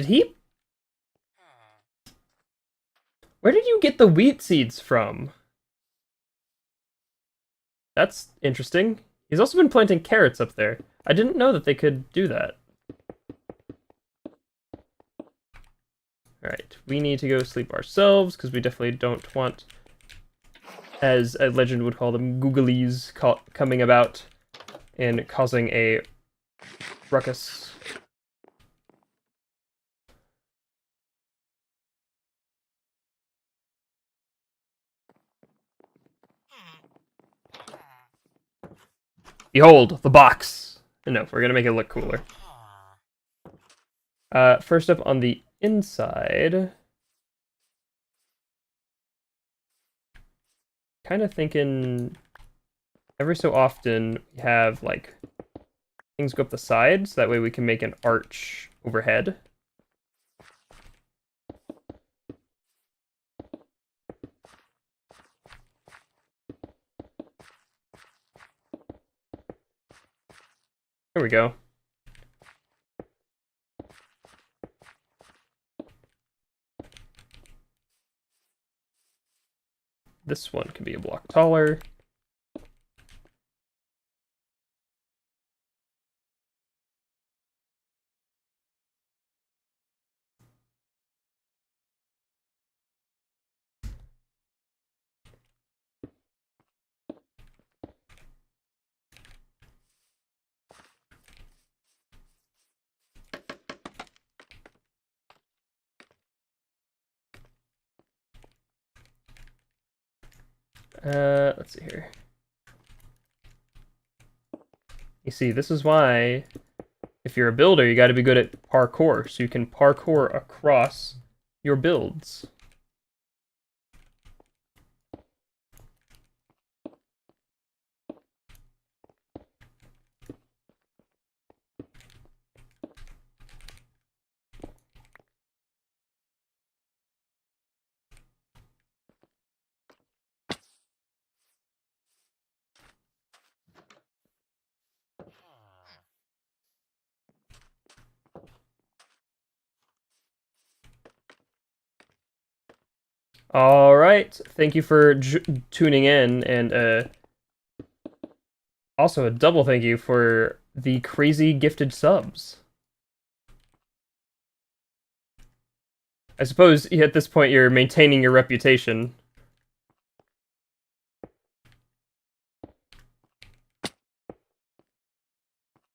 Did he? Where did you get the wheat seeds from? That's interesting. He's also been planting carrots up there. I didn't know that they could do that. Alright, we need to go sleep ourselves, because we definitely don't want, as a legend would call them, googlies coming about and causing a ruckus. Behold, the box! No, we're gonna make it look cooler. First up on the inside... kind of thinking every so often we have, like, things go up the sides, so that way we can make an arch overhead. There we go. This one can be a block taller. Let's see here. You see, this is why, if you're a builder, you gotta be good at parkour, so you can parkour across your builds. All right, thank you for tuning in, and also a double thank you for the crazy gifted subs. I suppose at this point you're maintaining your reputation.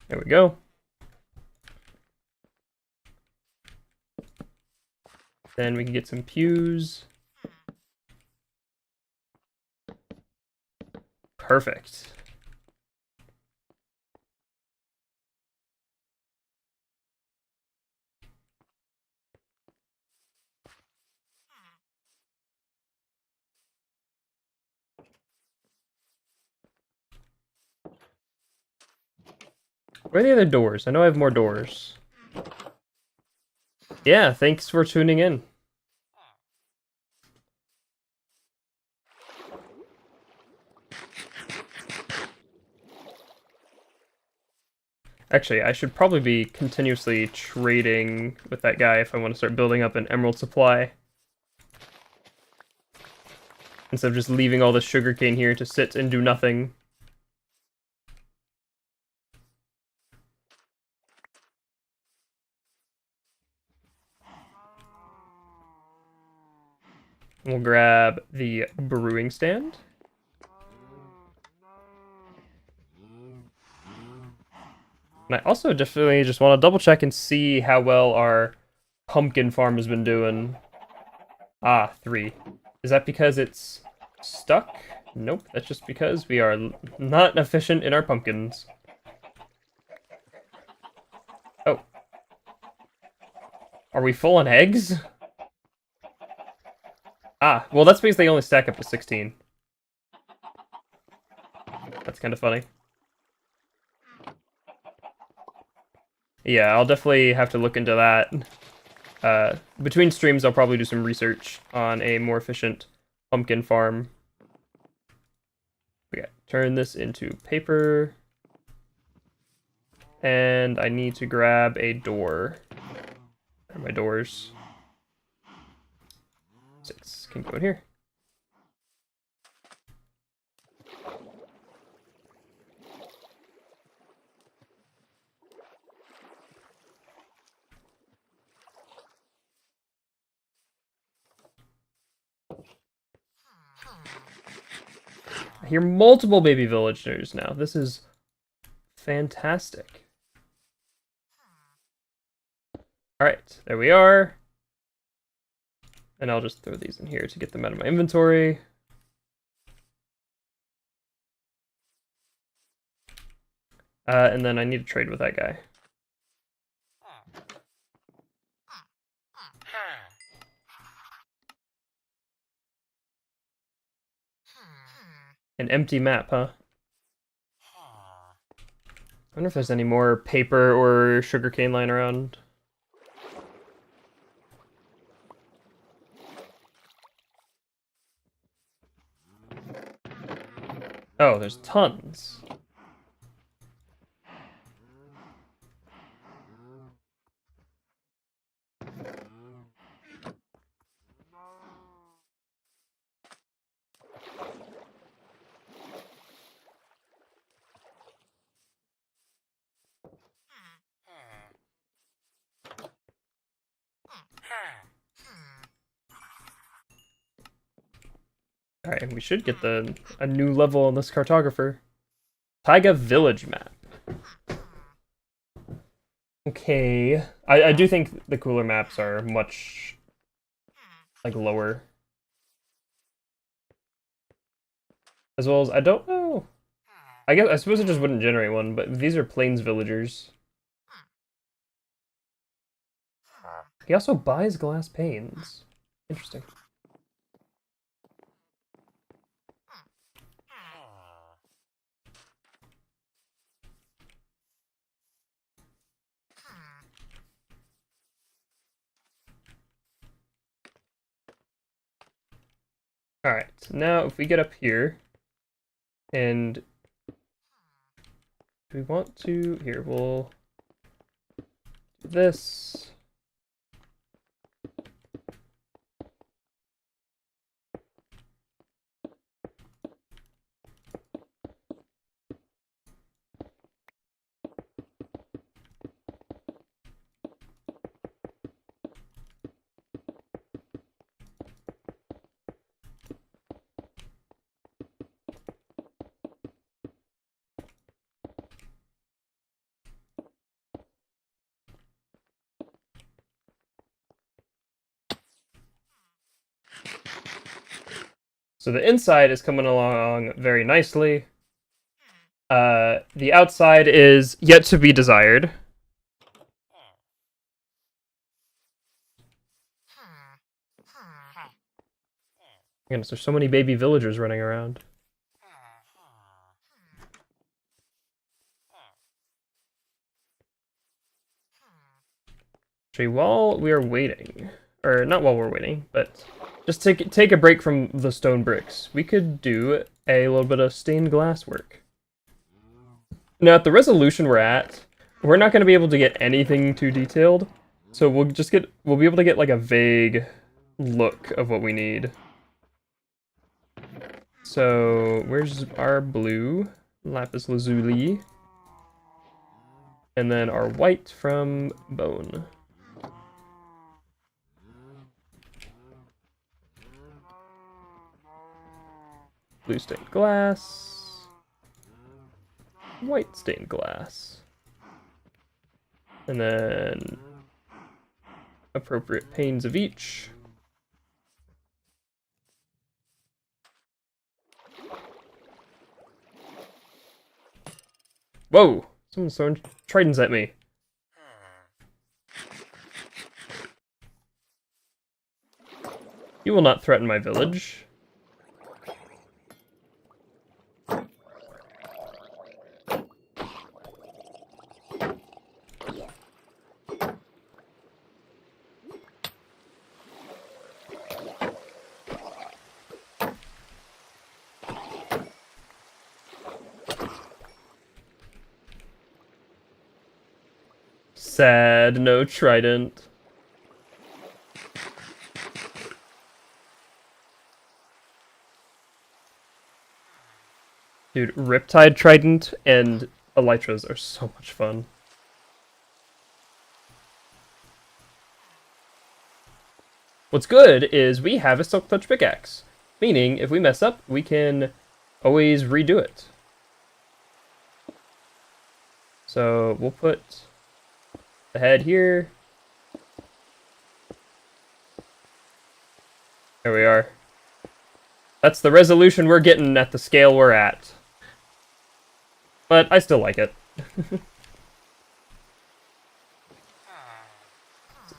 There we go. Then we can get some pews. Perfect. Where are the other doors? I know I have more doors. Yeah, thanks for tuning in. Actually, I should probably be continuously trading with that guy if I want to start building up an emerald supply. Instead of just leaving all the sugarcane here to sit and do nothing. We'll grab the brewing stand. And I also definitely just want to double check and see how well our pumpkin farm has been doing. Ah, 3. Is that because it's stuck? Nope, that's just because we are not efficient in our pumpkins. Oh. Are we full on eggs? Ah, well that's because they only stack up to 16. That's kind of funny. Yeah, I'll definitely have to look into that. Between streams, I'll probably do some research on a more efficient pumpkin farm. Okay, turn this into paper. And I need to grab a door. Are my doors? 6 can go in here. I hear multiple baby villagers now. This is fantastic. Alright, there we are. And I'll just throw these in here to get them out of my inventory. And then I need to trade with that guy. An empty map, huh? I wonder if there's any more paper or sugarcane lying around. Oh, there's tons. Alright, we should get a new level on this cartographer. Taiga Village map. Okay. I do think the cooler maps are much, like, lower. As well as, I don't know. I suppose it just wouldn't generate one, but these are Plains villagers. He also buys glass panes. Interesting. Alright, now if we get up here, and do we want to, here, we'll do this. So the inside is coming along very nicely. The outside is yet to be desired. Goodness, there's so many baby villagers running around. Actually, while we are waiting, or not while we're waiting, but just take a break from the stone bricks, we could do a little bit of stained glass work. Now, at the resolution we're at, we're not going to be able to get anything too detailed, so we'll be able to get like a vague look of what we need. So, where's our blue? Lapis lazuli. And then our white from bone. Blue stained glass. White stained glass. And then appropriate panes of each. Whoa! Someone's throwing tridents at me. You will not threaten my village. Sad, no trident. Dude, Riptide Trident and Elytras are so much fun. What's good is we have a Silk Touch pickaxe, meaning if we mess up, we can always redo it. So we'll put the head here. There we are. That's the resolution we're getting at the scale we're at. But I still like it.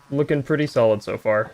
Looking pretty solid so far.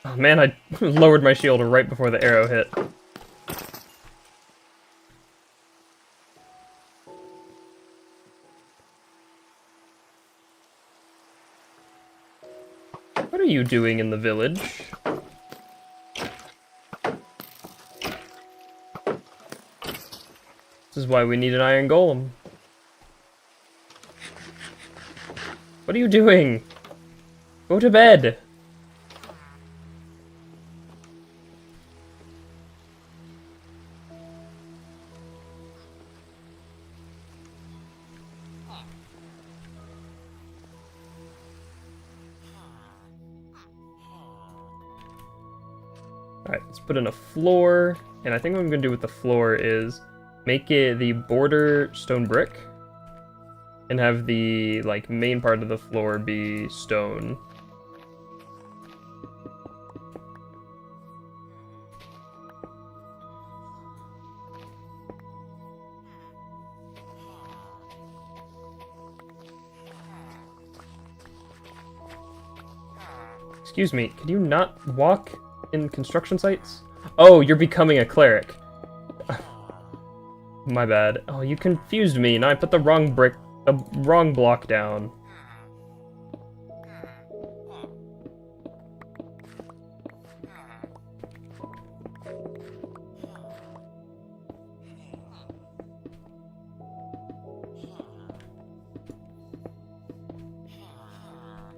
Oh man, I lowered my shield right before the arrow hit. What are you doing in the village? This is why we need an iron golem. What are you doing? Go to bed. Alright, let's put in a floor. And I think what I'm going to do with the floor is make it the border stone brick. And have the, like, main part of the floor be stone. Excuse me, can you not walk in construction sites? Oh, you're becoming a cleric. My bad. Oh, you confused me, and I put the wrong wrong block down.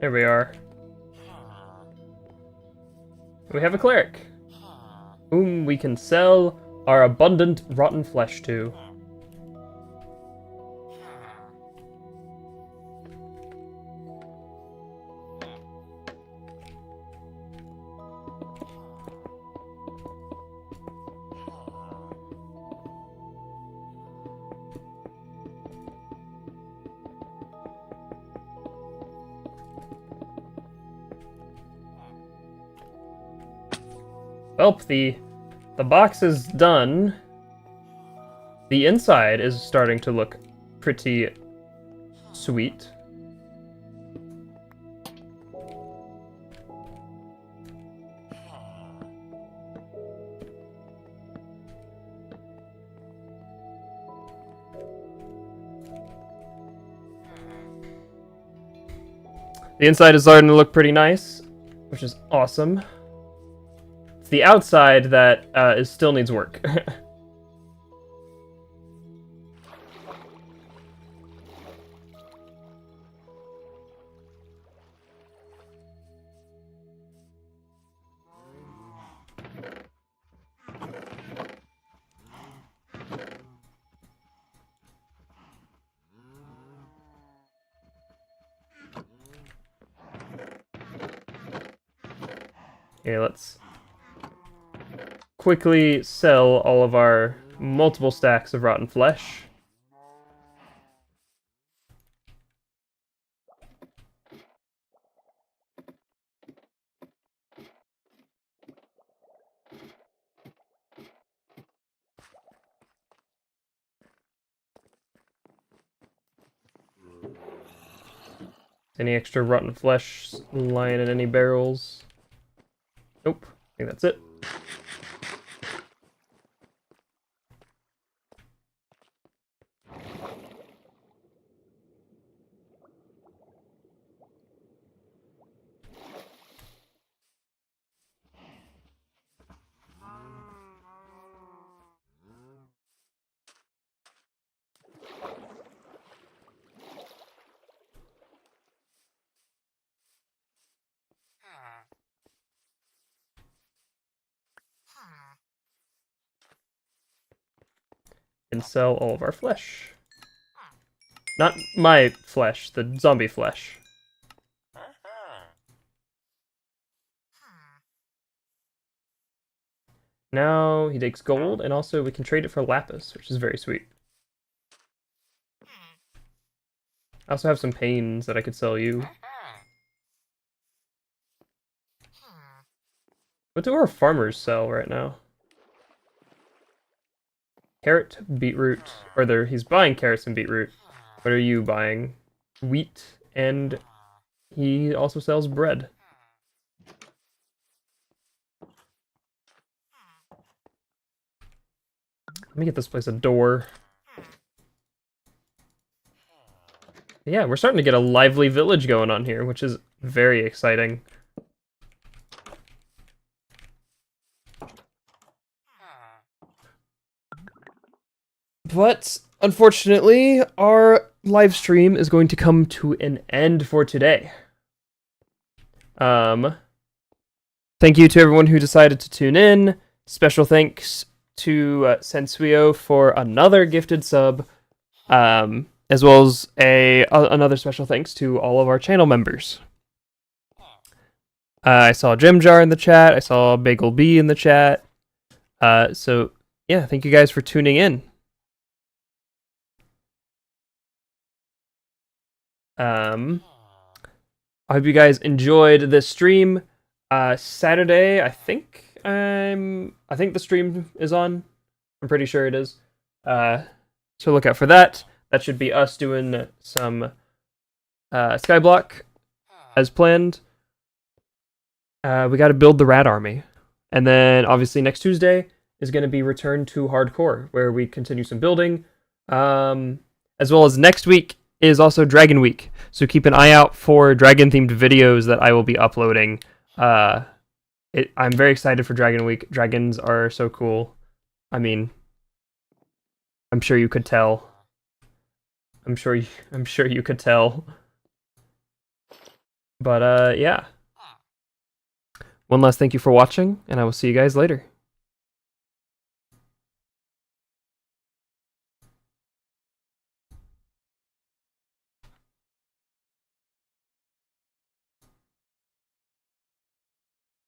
There we are. We have a cleric, whom we can sell our abundant rotten flesh to. Well, the box is done. The inside is starting to look pretty sweet. The inside is starting to look pretty nice, which is awesome. It's the outside that still needs work. Okay, let's quickly sell all of our multiple stacks of rotten flesh. Any extra rotten flesh lying in any barrels? Nope. I think that's it. And sell all of our flesh. Not my flesh, the zombie flesh. Now he takes gold, and also we can trade it for lapis, which is very sweet. I also have some panes that I could sell you. What do our farmers sell right now? Carrot, beetroot, or he's buying carrots and beetroot. What are you buying? Wheat, and he also sells bread. Let me get this place a door. Yeah, we're starting to get a lively village going on here, which is very exciting. But unfortunately, our live stream is going to come to an end for today. Thank you to everyone who decided to tune in. Special thanks to Sensuio for another gifted sub, as well as another special thanks to all of our channel members. I saw Jimjar in the chat. I saw Bagel B in the chat. So yeah, thank you guys for tuning in. I hope you guys enjoyed this stream. Saturday, I think the stream is on. I'm pretty sure it is. So look out for that. That should be us doing some Skyblock as planned. We got to build the rat army, and then obviously next Tuesday is going to be Return to Hardcore, where we continue some building. As well as next week is also Dragon Week, so keep an eye out for dragon-themed videos that I will be uploading. I'm very excited for Dragon Week. Dragons are so cool. I mean, I'm sure you could tell. I'm sure you could tell. But yeah. One last thank you for watching, and I will see you guys later.